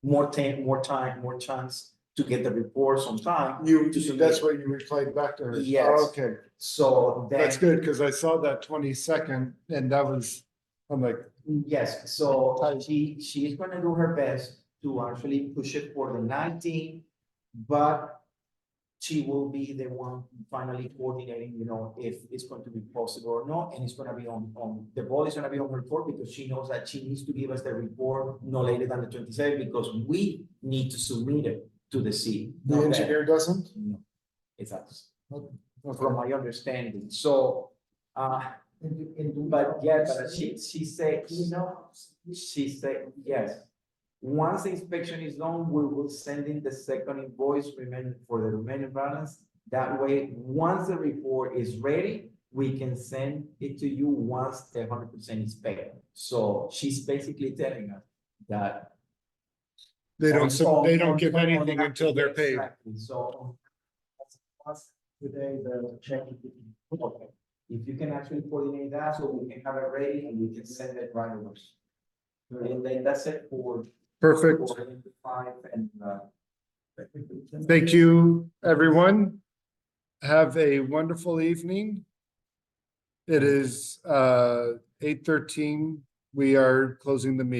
more chance to get the reports on time. That's what you replied back to her. Yes. Oh, okay, So that's then, good, because I saw that 22nd, and that was, I'm like, yes, so she's gonna do her best to actually push it for the 19th, but she will be the one finally coordinating, you know, if it's going to be possible or not, and it's gonna be on the ball is gonna be on her report because she knows that she needs to give us the report no later than the 27th because we need to submit it to the city. the not engineer doesn't? that- No, it's us, Okay. from my understanding, so, but yeah, but she said, yes. Once the inspection is done, we will send in the second invoice remaining for the remaining balance. That way, once the report is ready, we can send it to you once the 100% is paid. So she's basically telling us that. They don't give on- anything until they're paid. Exactly. So, Today, the check. okay, if you can actually coordinate that, so we can have it ready and we can send it right away. And then that's it for. Perfect. for 5 and, Thank you, everyone. Have a wonderful evening. It is 8:13. We are closing the meeting.